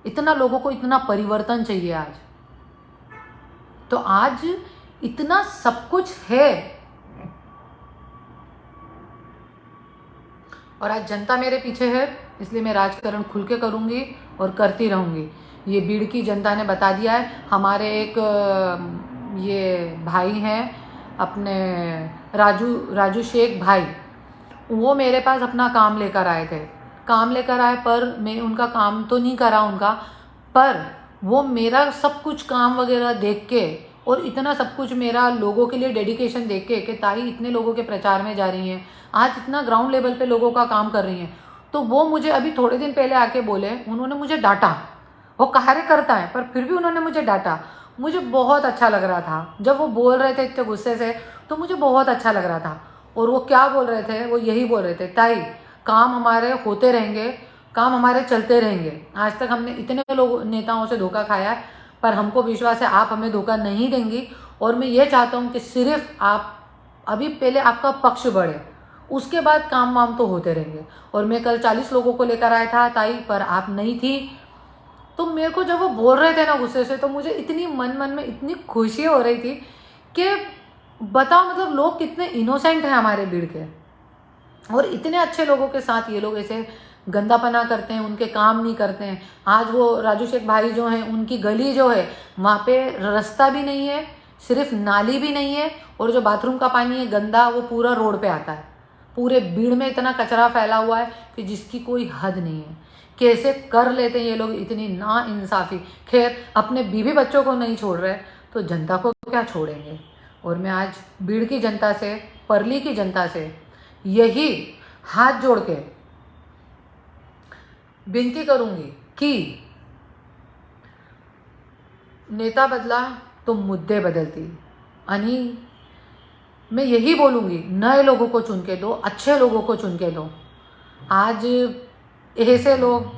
इतना लोगों को इतना परिवर्तन चाहिए आज, तो आज इतना सब कुछ है और आज जनता मेरे पीछे है, इसलिए मैं राजकारण खुल के करूँगी और करती रहूँगी। ये भीड़ की जनता ने बता दिया है। हमारे एक ये भाई हैं अपने राजू शेख भाई, वो मेरे पास अपना काम लेकर आए थे। काम लेकर आए पर मैं उनका काम तो नहीं करा उनका, पर वो मेरा सब कुछ काम वगैरह देख के और इतना सब कुछ मेरा लोगों के लिए डेडिकेशन देख के कि ताई इतने लोगों के प्रचार में जा रही हैं, आज इतना ग्राउंड लेवल पे लोगों का काम कर रही हैं, तो वो मुझे अभी थोड़े दिन पहले आके बोले, उन्होंने मुझे डांटा। वो कार्यकर्ता है पर फिर भी उन्होंने मुझे डांटा। मुझे बहुत अच्छा लग रहा था जब वो बोल रहे थे इतने गुस्से से, तो मुझे बहुत अच्छा लग रहा था। और वो क्या बोल रहे थे, वो यही बोल रहे थे, ताई काम हमारे होते रहेंगे, काम हमारे चलते रहेंगे। आज तक हमने इतने लोग नेताओं से धोखा खाया है, पर हमको विश्वास है आप हमें धोखा नहीं देंगी। और मैं ये चाहता हूँ कि सिर्फ आप अभी पहले आपका पक्ष बढ़े, उसके बाद काम वाम तो होते रहेंगे। और मैं कल 40 लोगों को लेकर आया था ताई, पर आप नहीं थी। तो मेरे को जब वो बोल रहे थे ना गुस्से से, तो मुझे इतनी मन में इतनी खुशी हो रही थी कि बताओ, मतलब लोग कितने इनोसेंट हैं हमारे भीड़ के, और इतने अच्छे लोगों के साथ ये लोग ऐसे गंदापना करते हैं, उनके काम नहीं करते हैं। आज वो राजू शेख भाई जो हैं, उनकी गली जो है वहाँ पे रास्ता भी नहीं है, सिर्फ नाली भी नहीं है, और जो बाथरूम का पानी है गंदा, वो पूरा रोड पे आता है। पूरे भीड़ में इतना कचरा फैला हुआ है कि जिसकी कोई हद नहीं है। कैसे कर लेते हैं ये लोग इतनी नाइंसाफ़ी। खैर, अपने बीवी बच्चों को नहीं छोड़ रहे तो जनता को क्या छोड़ेंगे। और मैं आज भीड़ की जनता से, परली की जनता से यही हाथ जोड़ के विनती करूंगी कि नेता बदला तो मुद्दे बदलती। आणि मैं यही बोलूँगी, नए लोगों को चुन के दो, अच्छे लोगों को चुन के दो। आज ऐसे लोग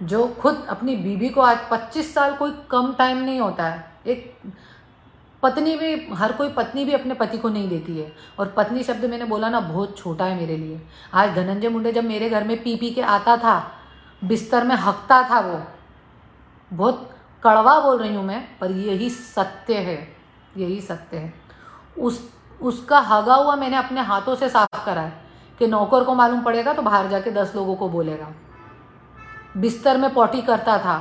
जो खुद अपनी बीवी को, आज 25 साल कोई कम टाइम नहीं होता है। एक पत्नी भी, हर कोई पत्नी भी अपने पति को नहीं देती है। और पत्नी शब्द मैंने बोला ना, बहुत छोटा है मेरे लिए। आज धनंजय मुंडे जब मेरे घर में पी के आता था, बिस्तर में हकता था, वो बहुत कड़वा बोल रही हूँ मैं, पर यही सत्य है, यही सत्य है। उसका हगा हुआ मैंने अपने हाथों से साफ करा है कि नौकर को मालूम पड़ेगा तो बाहर जाके 10 लोगों को बोलेगा। बिस्तर में पॉटी करता था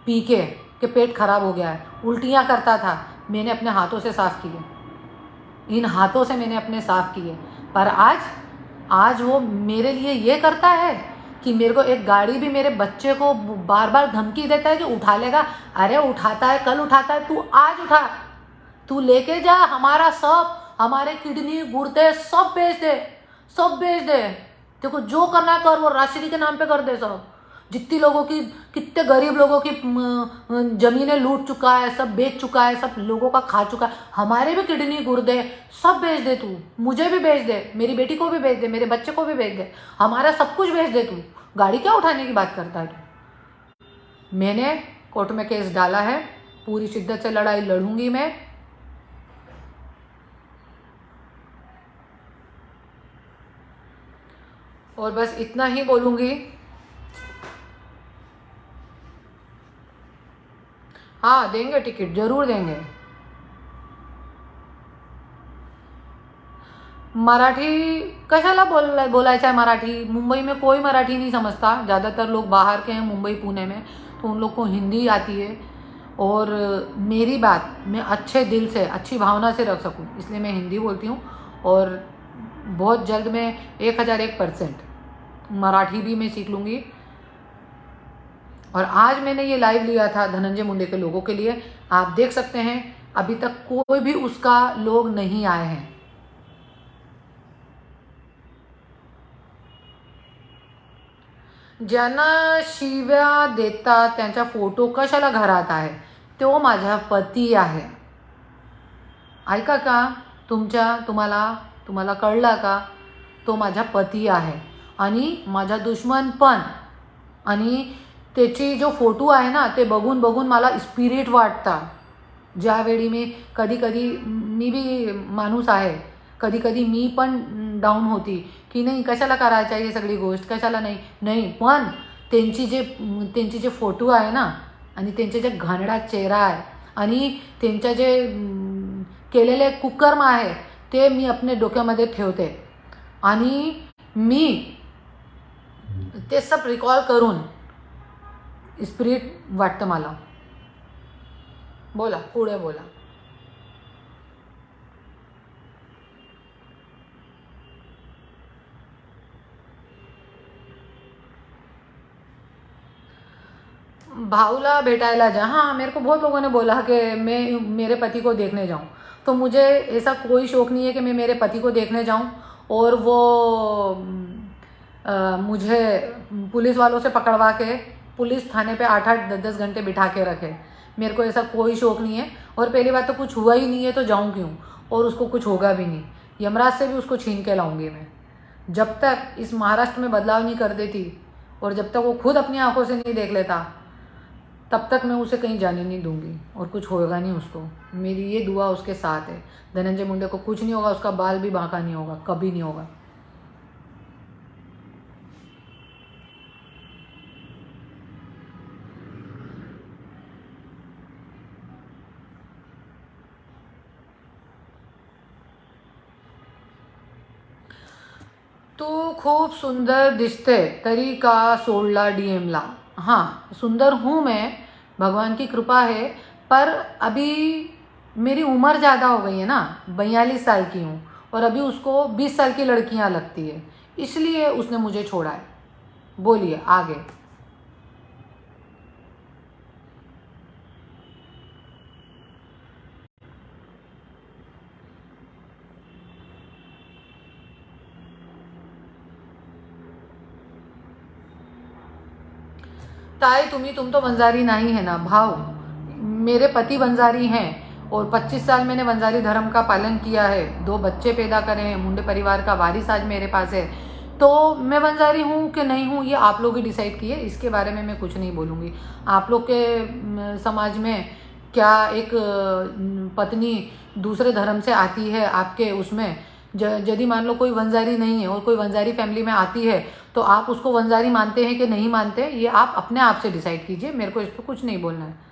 पी के पेट खराब हो गया है, उल्टियाँ करता था, मैंने अपने हाथों से साफ किए, इन हाथों से मैंने अपने साफ किए। पर आज वो मेरे लिए ये करता है कि मेरे को एक गाड़ी भी, मेरे बच्चे को बार बार धमकी देता है कि उठा लेगा। अरे उठाता है, कल उठाता है, तू आज उठा, तू लेके जा, हमारा सब, हमारे किडनी गुर्दे सब बेच दे, सब बेच दे, देखो जो करना कर, वो राशि के नाम पे कर दे सब। जितनी लोगों की, कितने गरीब लोगों की जमीनें लूट चुका है, सब बेच चुका है, सब लोगों का खा चुका है। हमारे भी किडनी गुर्दे सब बेच दे तू, मुझे भी बेच दे, मेरी बेटी को भी बेच दे, मेरे बच्चे को भी बेच दे, हमारा सब कुछ बेच दे तू, गाड़ी क्या उठाने की बात करता है तू। मैंने कोर्ट में केस डाला है, पूरी शिद्दत से लड़ाई लड़ूंगी मैं। और बस इतना ही बोलूंगी, हाँ देंगे टिकट, जरूर देंगे। मराठी कशाला बोलायचं आहे मराठी? मुंबई में कोई मराठी नहीं समझता, ज़्यादातर लोग बाहर के हैं, मुंबई पुणे में, तो उन लोग को हिंदी आती है। और मेरी बात मैं अच्छे दिल से, अच्छी भावना से रख सकूं, इसलिए मैं हिंदी बोलती हूँ। और बहुत जल्द मैं 1001% मराठी भी मैं सीख लूँगी। और आज मैंने ये लाइव लिया था धनंजय मुंडे के लोगों के लिए, आप देख सकते हैं अभी तक कोई भी उसका लोग नहीं आए हैं। ज्यांना शिव्या देतात त्यांचा फोटो कशाला घरात आहे? तो माझा पती आहे। ऐका का? तुम्हाला कळलं का? तो माझा पती आहे आणि माझा दुश्मन पण। आणि त्याची जो फोटो आहे ना, ते बघून बघून मला स्पिरिट वाटतं। ज्यावेळी मी भी माणूस आहे, कधी कधी मी पण डाऊन होती की नाही कशाला करायचं हे सगळी गोष्ट, कशाला नाही पण त्यांची जे फोटो आहे ना, आणि त्यांचे जे घाणेरडा चेहरा आहे, आणि त्यांच्या जे केलेले कुकर्म आहे, ते मी अपने डोक्यामध्ये ठेवते। आणि मी ते सब रिकॉल करून स्पिरिट वाटतं मला। बोला, पुढे बोला। भाऊला भेटायला जा। हाँ, मेरे को बहुत लोगों ने बोला कि मैं मेरे पति को देखने जाऊँ, तो मुझे ऐसा कोई शौक़ नहीं है कि मैं मेरे पति को देखने जाऊँ और वो मुझे पुलिस वालों से पकड़वा के पुलिस थाने पे 8-8 10-10 घंटे बिठा के रखे। मेरे को ऐसा कोई शौक़ नहीं है। और पहली बात तो कुछ हुआ ही नहीं है तो जाऊँ क्यों, और उसको कुछ होगा भी नहीं। यमराज से भी उसको छीन के लाऊंगी मैं। जब तक इस महाराष्ट्र में बदलाव नहीं कर देती और जब तक वो खुद अपनी आंखों से नहीं देख लेता, तब तक मैं उसे कहीं जाने नहीं दूंगी और कुछ होगा नहीं उसको। मेरी ये दुआ उसके साथ है। धनंजय मुंडे को कुछ नहीं होगा, उसका बाल भी बांका नहीं होगा, कभी नहीं होगा। तू खूप सुंदर दिसते तरी का सोडला डीएमला। हाँ, सुंदर हूँ मैं, भगवान की कृपा है, पर अभी मेरी उम्र ज़्यादा हो गई है ना, 42 साल की हूँ, और अभी उसको 20 साल की लड़कियाँ लगती है, इसलिए उसने मुझे छोड़ा है। बोलिए आगे। ताई तुम तो बंजारी नहीं है ना भाव। मेरे पति बंजारी हैं और 25 साल मैंने बंजारी धर्म का पालन किया है, 2 बच्चे पैदा करे हैं, मुंडे परिवार का वारिस आज मेरे पास है। तो मैं बंजारी हूँ कि नहीं हूँ ये आप लोग ही डिसाइड किए, इसके बारे में मैं कुछ नहीं बोलूँगी। आप लोग के समाज में क्या एक पत्नी दूसरे धर्म से आती है आपके उसमें, यदि मान लो कोई वंजारी नहीं है और कोई वंजारी फैमिली में आती है, तो आप उसको वंजारी मानते हैं कि नहीं मानते, ये आप अपने आप से डिसाइड कीजिए। मेरे को इस पर कुछ नहीं बोलना है।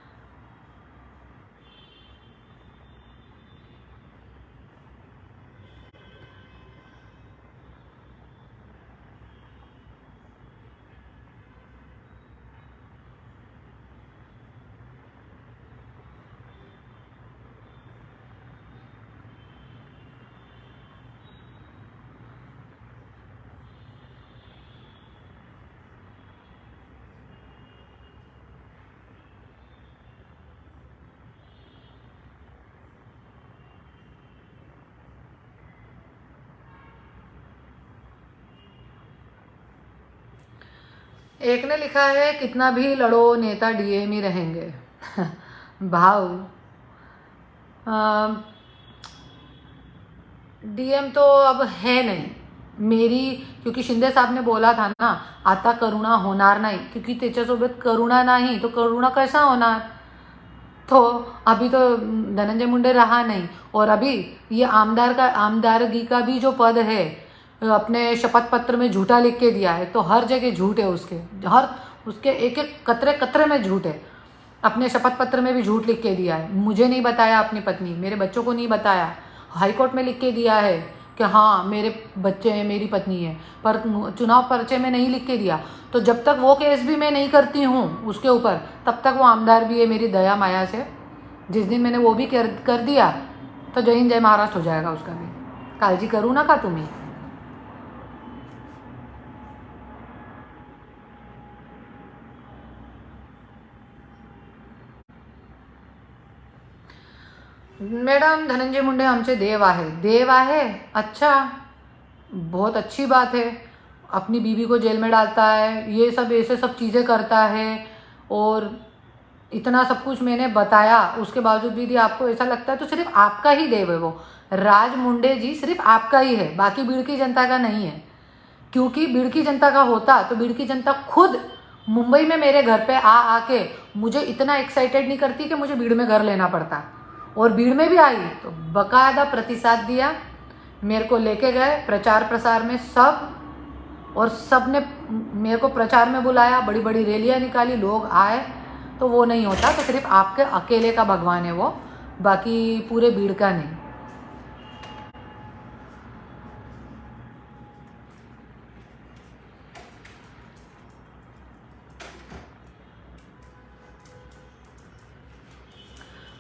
एक ने लिखा है कितना भी लड़ो नेता डीएम ही रहेंगे। भाव डीएम तो अब है नहीं मेरी, क्योंकि शिंदे साहब ने बोला था ना आता करुणा होणार नाही, क्योंकि त्याच्यासोबत करुणा नाही तो करुणा कैसा होणार। तो अभी तो धनंजय मुंडे रहा नहीं, और अभी ये आमदारगी का भी जो पद है अपने शपथ पत्र में झूठा लिख के दिया है, तो हर जगह झूठ है उसके एक एक कतरे कतरे में झूठ है। अपने शपथ पत्र में भी झूठ लिख के दिया है, मुझे नहीं बताया, अपनी पत्नी मेरे बच्चों को नहीं बताया, हाईकोर्ट में लिख के दिया है कि हाँ मेरे बच्चे हैं मेरी पत्नी है, पर चुनाव पर्चे में नहीं लिख के दिया। तो जब तक वो केस भी मैं नहीं करती हूँ उसके ऊपर, तब तक वो आमदार भी है मेरी दया माया से। जिस दिन मैंने वो भी कर दिया तो जय हिंद जय महाराष्ट्र हो जाएगा उसका भी, काळजी करू नका तुम्ही। मैडम धनंजय मुंडे आमचे देव आहे। अच्छा, बहुत अच्छी बात है। अपनी बीवी को जेल में डालता है, ये सब ऐसे सब चीज़ें करता है, और इतना सब कुछ मैंने बताया, उसके बावजूद भी आपको ऐसा लगता है तो सिर्फ आपका ही देव है वो। राज मुंडे जी सिर्फ आपका ही है, बाकी भीड़ की जनता का नहीं है। क्योंकि भीड़ की जनता का होता तो भीड़ की जनता खुद मुंबई में मेरे घर पे आके मुझे इतना एक्साइटेड नहीं करती कि मुझे भीड़ में घर लेना पड़ता। और भीड़ में भी आई तो बकायदा प्रतिसाद दिया, मेरे को लेके गए प्रचार प्रसार में सब, और सब ने मेरे को प्रचार में बुलाया, बड़ी बड़ी रैलियां निकाली, लोग आए। तो वो नहीं होता तो सिर्फ आपके अकेले का भगवान है वो, बाकी पूरे भीड़ का नहीं।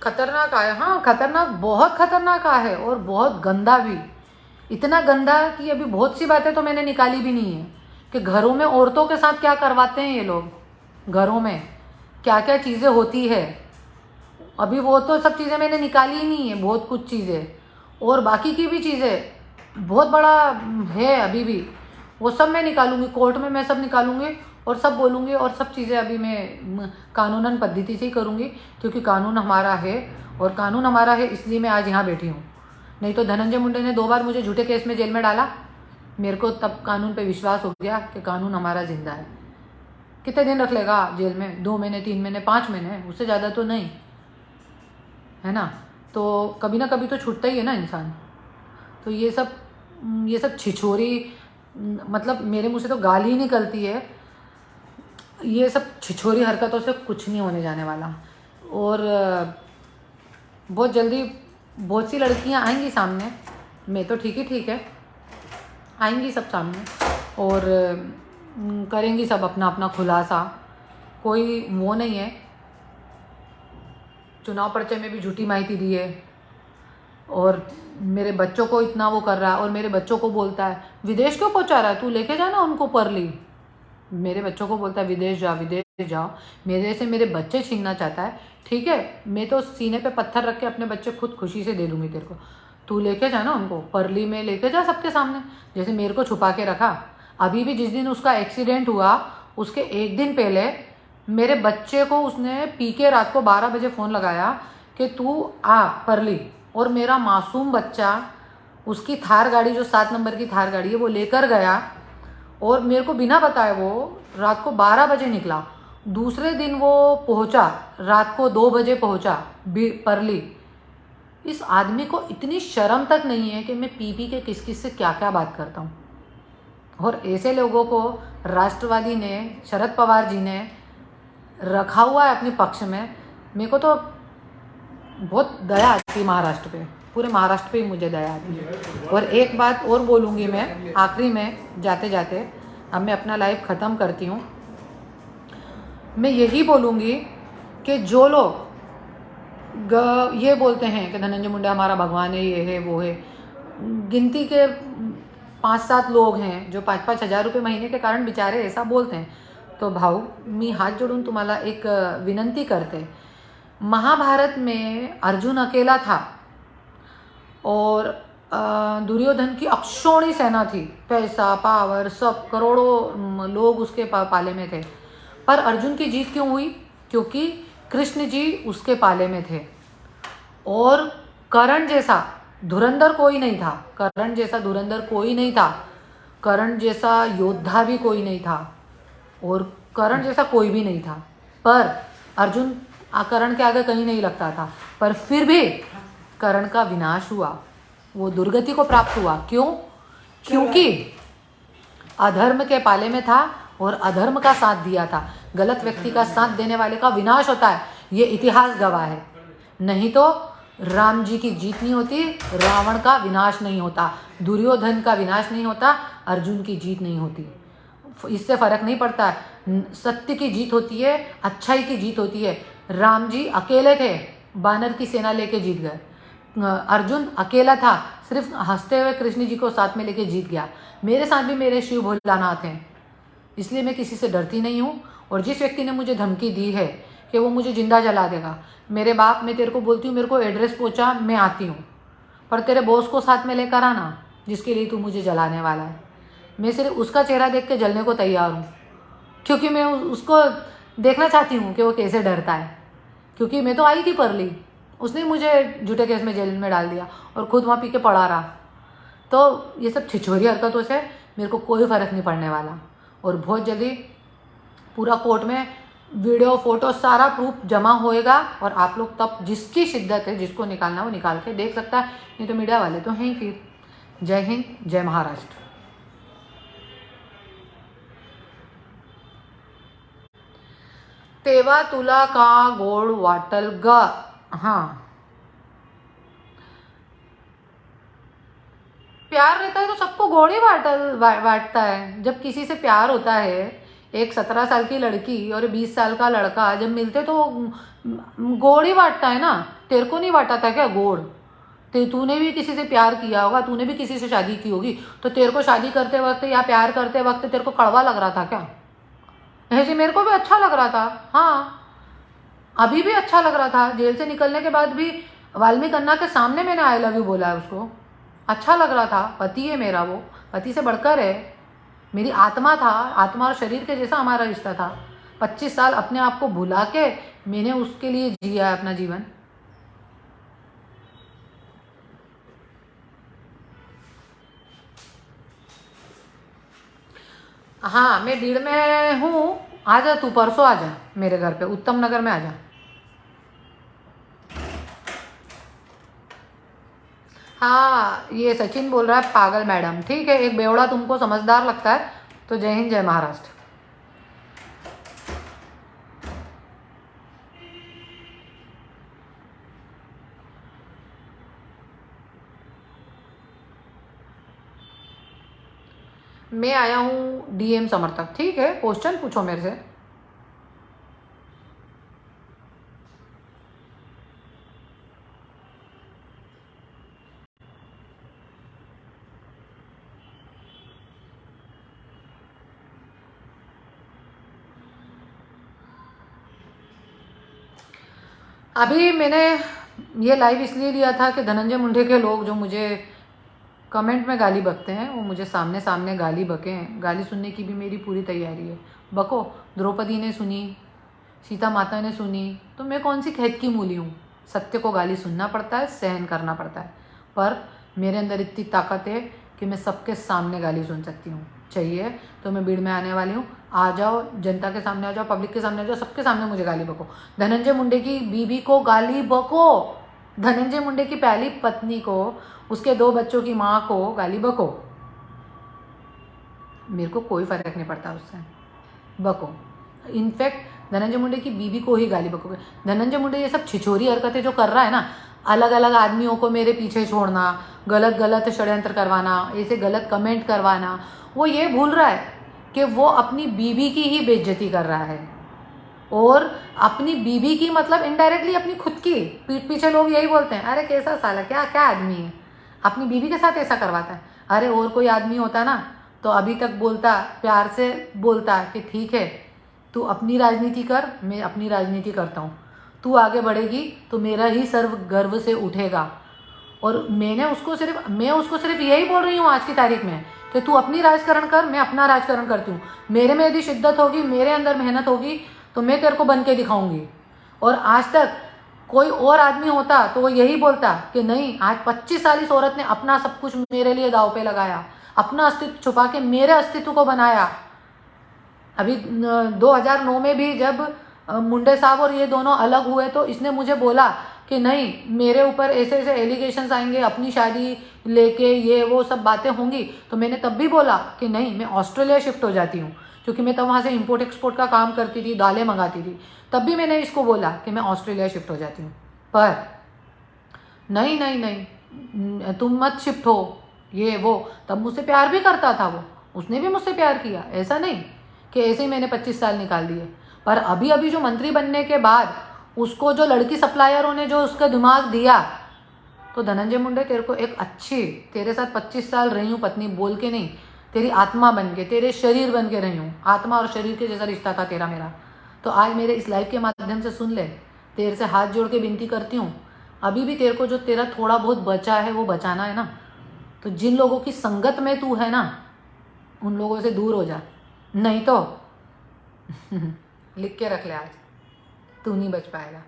खतरनाक है, हाँ खतरनाक, बहुत खतरनाक है, और बहुत गंदा भी। इतना गंदा कि अभी बहुत सी बातें तो मैंने निकाली भी नहीं है कि घरों में औरतों के साथ क्या करवाते हैं ये लोग, घरों में क्या क्या चीज़ें होती है। अभी वो तो सब चीज़ें मैंने निकाली ही नहीं है, बहुत कुछ चीज़ें, और बाकी की भी चीज़ें बहुत बड़ा है अभी भी, वो सब मैं निकालूंगी, कोर्ट में मैं सब निकालूंगी और सब बोलूँगी, और सब चीज़ें अभी मैं कानूनन पद्धति से ही करूँगी, क्योंकि कानून हमारा है, और कानून हमारा है इसलिए मैं आज यहाँ बैठी हूँ। नहीं तो धनंजय मुंडे ने 2 बार मुझे झूठे केस में जेल में डाला, मेरे को तब कानून पे विश्वास हो गया कि कानून हमारा जिंदा है। कितने दिन रख लेगा जेल में, 2 महीने 3 महीने 5 महीने, उससे ज़्यादा तो नहीं है ना। तो कभी ना कभी तो छूटता ही है ना इंसान। तो ये सब छिछोरी, मतलब मेरे मुँह से तो गाली ही निकलती है, ये सब छिछोरी हरकतों से कुछ नहीं होने जाने वाला। और बहुत जल्दी बहुत सी लड़कियां आएंगी सामने, मैं तो ठीक है, आएंगी सब सामने और करेंगी सब अपना अपना खुलासा। कोई वो नहीं है, चुनाव पर्चे में भी झूठी माहिती दी है, और मेरे बच्चों को इतना वो कर रहा है, और मेरे बच्चों को बोलता है विदेश क्यों पहुंचा रहा है, तू लेके जाना उनको परली। मेरे बच्चों को बोलता है विदेश जाओ, मेरे से मेरे बच्चे छीनना चाहता है। ठीक है, मैं तो सीने पे पत्थर रख के अपने बच्चे खुद खुशी से दे दूंगी तेरे को, तू लेके जा ना उनको, परली में लेके जा सबके सामने, जैसे मेरे को छुपा के रखा। अभी भी जिस दिन उसका एक्सीडेंट हुआ उसके 1 दिन पहले मेरे बच्चे को उसने पी के रात को 12 बजे फ़ोन लगाया कि तू आ परली, और मेरा मासूम बच्चा उसकी थार गाड़ी, जो 7 नंबर की थार गाड़ी है, वो लेकर गया, और मेरे को बिना बताए वो रात को 12 बजे निकला। दूसरे दिन वो पहुंचा, रात को 2 बजे पहुंचा परली। इस आदमी को इतनी शर्म तक नहीं है कि मैं पी के किस किस से क्या क्या बात करता हूँ। और ऐसे लोगों को राष्ट्रवादी ने, शरद पवार जी ने रखा हुआ है अपने पक्ष में। मेरे को तो बहुत दया आती है महाराष्ट्र पे, पूरे महाराष्ट्र पे ही मुझे दया आती है। और एक बात और बोलूँगी मैं आखिरी में जाते जाते, अब मैं अपना लाइव ख़त्म करती हूँ। मैं यही बोलूँगी कि जो लोग ये बोलते हैं कि धनंजय मुंडे हमारा भगवान है, ये है वो है, गिनती के 5-7 लोग हैं जो 5-5 हज़ार रुपये महीने के कारण बेचारे ऐसा बोलते हैं। तो भाऊ, मी हात जोडून तुम्हाला एक विनंती करते, महाभारत में अर्जुन अकेला था और दुर्योधन की अक्षौणी सेना थी, पैसा पावर सब, करोड़ों लोग उसके पाले में थे। पर अर्जुन की जीत क्यों हुई? क्योंकि कृष्ण जी उसके पाले में थे। और कर्ण जैसा धुरंधर कोई नहीं था, कर्ण जैसा धुरंधर कोई नहीं था, कर्ण जैसा योद्धा भी कोई नहीं था, और कर्ण जैसा कोई भी नहीं था। पर अर्जुन कर्ण के आगे कहीं नहीं लगता था, पर फिर भी कर्ण का विनाश हुआ, वो दुर्गति को प्राप्त हुआ। क्यों? क्योंकि अधर्म के पाले में था और अधर्म का साथ दिया था। गलत व्यक्ति का साथ देने वाले का विनाश होता है, ये इतिहास गवाह है। नहीं तो राम जी की जीत नहीं होती, रावण का विनाश नहीं होता, दुर्योधन का विनाश नहीं होता, अर्जुन की जीत नहीं होती। इससे फर्क नहीं पड़ता है। सत्य की जीत होती है, अच्छाई की जीत होती है। राम जी अकेले थे, बानर की सेना लेके जीत गए। अर्जुन अकेला था, सिर्फ हंसते हुए कृष्ण जी को साथ में लेके जीत गया। मेरे साथ भी मेरे शिव भोलानाथ हैं, इसलिए मैं किसी से डरती नहीं हूँ। और जिस व्यक्ति ने मुझे धमकी दी है कि वो मुझे जिंदा जला देगा, मेरे बाप, मैं तेरे को बोलती हूँ, मेरे को एड्रेस पहुँचा, मैं आती हूँ, पर तेरे बॉस को साथ में लेकर आना जिसके लिए तू मुझे जलाने वाला है। मैं सिर्फ उसका चेहरा देख के जलने को तैयार हूँ, क्योंकि मैं उसको देखना चाहती हूँ कि वो कैसे डरता है। क्योंकि मैं तो आई थी परली, उसने मुझे झूठे केस में जेल में डाल दिया और खुद वहाँ पी के पड़ा रहा। तो ये सब छिछोरी हरकतों से मेरे को कोई फ़र्क नहीं पड़ने वाला। और बहुत जल्दी पूरा कोर्ट में वीडियो फोटो सारा प्रूफ जमा होएगा, और आप लोग तब जिसकी शिद्दत है, जिसको निकालना वो निकाल के देख सकता है। नहीं तो मीडिया वाले तो हैं ही। फिर जय हिंद, जय महाराष्ट्र। तेवा तुला का गोड वाटल ग। हाँ, प्यार रहता है तो सबको गोड़ ही बांटता है। जब किसी से प्यार होता है, एक 17 साल की लड़की और 20 साल का लड़का जब मिलते तो गोड़ ही बांटता है ना। तेरे को नहीं बांटा था क्या गोड़? तूने भी किसी से प्यार किया होगा, तूने भी किसी से शादी की होगी, तो तेरे को शादी करते वक्त या प्यार करते वक्त तेरे को कड़वा लग रहा था क्या? ऐसे मेरे को भी अच्छा लग रहा था। हाँ, अभी भी अच्छा लग रहा था। जेल से निकलने के बाद भी वाल्मीकि अन्ना के सामने मैंने आई लव यू बोला है उसको, अच्छा लग रहा था। पति है मेरा, वो पति से बढ़कर है, मेरी आत्मा था, आत्मा और शरीर के जैसा हमारा रिश्ता था। 25 साल अपने आप को भुला के मैंने उसके लिए जिया है अपना जीवन। हाँ, मैं भीड़ में हूँ, आ जा तू, परसों आ जा मेरे घर पे, उत्तम नगर में आ जा। हाँ, ये सचिन बोल रहा है पागल मैडम। ठीक है, एक बेवड़ा तुमको समझदार लगता है, तो जय हिंद, जय महाराष्ट्र। मैं आया हूँ डीएम समर्थक। ठीक है, क्वेश्चन पूछो मेरे से। अभी मैंने ये लाइव इसलिए लिया था कि धनंजय मुंडे के लोग जो मुझे कमेंट में गाली बकते हैं, वो मुझे सामने सामने गाली बकें। गाली सुनने की भी मेरी पूरी तैयारी है। बको, द्रौपदी ने सुनी, सीता माता ने सुनी, तो मैं कौन सी खेत की मूली हूँ? सत्य को गाली सुनना पड़ता है, सहन करना पड़ता है, पर मेरे अंदर इतनी ताकत है कि मैं सबके सामने गाली सुन सकती हूँ। चाहिए तो मैं भीड़ में आने वाली हूँ, आ जाओ, जनता के सामने आ जाओ, पब्लिक के सामने आ जाओ, सबके सामने मुझे गाली बको। धनंजय मुंडे की बीबी को गाली बको, धनंजय मुंडे की पहली पत्नी को, उसके 2 बच्चों की माँ को गाली बको। मेरे को कोई फर्क नहीं पड़ता उससे, बको। इनफैक्ट धनंजय मुंडे की बीबी को ही गाली बकोगे। धनंजय मुंडे ये सब छिछोरी हरकतें जो कर रहा है ना, अलग अलग आदमियों को मेरे पीछे छोड़ना, गलत गलत षड्यंत्र करवाना, ऐसे गलत कमेंट करवाना, वो ये भूल रहा है कि वो अपनी बीबी की ही बेइज्जती कर रहा है। और अपनी बीबी की मतलब इनडायरेक्टली अपनी खुद की। पीठ पीछे लोग यही बोलते हैं, अरे कैसा साला, क्या क्या आदमी है, अपनी बीबी के साथ ऐसा करवाता है। अरे और कोई आदमी होता ना तो अभी तक बोलता, प्यार से बोलता कि ठीक है तू अपनी राजनीति कर, मैं अपनी राजनीति करता हूँ, तू आगे बढ़ेगी तो मेरा ही सर्व गर्व से उठेगा। और मैं उसको सिर्फ यही बोल रही हूँ आज की तारीख में कि तू अपनी राजकारण कर, मैं अपना राजकारण करती हूँ। मेरे में यदि शिद्दत होगी, मेरे अंदर मेहनत होगी, तो मैं तेरे को बन के दिखाऊंगी। और आज तक कोई और आदमी होता तो वो यही बोलता कि नहीं, आज 25 साल इस औरत ने अपना सब कुछ मेरे लिए दाव पे लगाया, अपना अस्तित्व छुपा के मेरे अस्तित्व को बनाया। अभी 2009 में भी जब मुंडे साहब और ये दोनों अलग हुए तो इसने मुझे बोला कि नहीं, मेरे ऊपर ऐसे ऐसे एलिगेशंस आएंगे, अपनी शादी लेके ये वो सब बातें होंगी। तो मैंने तब भी बोला कि नहीं, मैं ऑस्ट्रेलिया शिफ्ट हो जाती हूँ, क्योंकि मैं तब वहाँ से इंपोर्ट एक्सपोर्ट का काम करती थी, दालें मंगाती थी। तब भी मैंने इसको बोला कि मैं ऑस्ट्रेलिया शिफ्ट हो जाती हूँ। पर नहीं नहीं नहीं, तुम मत शिफ्ट हो, ये वो। तब मुझसे प्यार भी करता था वो, उसने भी मुझसे प्यार किया, ऐसा नहीं कि ऐसे ही मैंने 25 साल निकाल दिए। पर अभी अभी जो मंत्री बनने के बाद उसको जो लड़की सप्लायरों ने जो उसका दिमाग दिया, तो धनंजय मुंडे तेरे को एक अच्छी, तेरे साथ 25 साल रही हूँ पत्नी बोल के नहीं, तेरी आत्मा बन के, तेरे शरीर बन के रही हूँ। आत्मा और शरीर के जैसा रिश्ता था तेरा मेरा। तो आज मेरे इस लाइव के माध्यम से सुन ले, तेरे से हाथ जोड़ के विनती करती हूँ, अभी भी तेरे को जो तेरा थोड़ा बहुत बचा है वो बचाना है ना, तो जिन लोगों की संगत में तू है ना, उन लोगों से दूर हो जा, नहीं तो लिख के रख ले, आज तू नहीं बच पाएगा।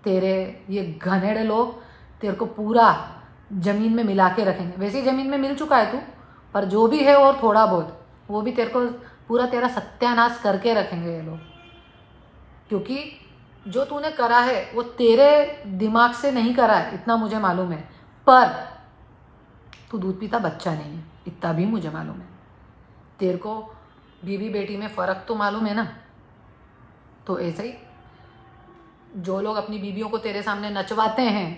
तेरे ये घनेड़े लोग तेरे को पूरा ज़मीन में मिला के रखेंगे। वैसे ही ज़मीन में मिल चुका है तू, पर जो भी है और थोड़ा बहुत वो भी तेरे को पूरा तेरा सत्यानाश करके रखेंगे ये लोग। क्योंकि जो तूने करा है वो तेरे दिमाग से नहीं करा है, इतना मुझे मालूम है। पर तू दूध पीता बच्चा नहीं है, इतना भी मुझे मालूम है। तेरे को बीवी बेटी में फ़र्क तो मालूम है ना। तो ऐसे ही जो लोग अपनी बीवियों को तेरे सामने नचवाते हैं,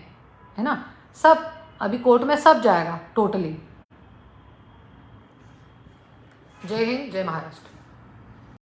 है ना, सब अभी कोर्ट में सब जाएगा टोटली। जय हिंद, जय महाराष्ट्र।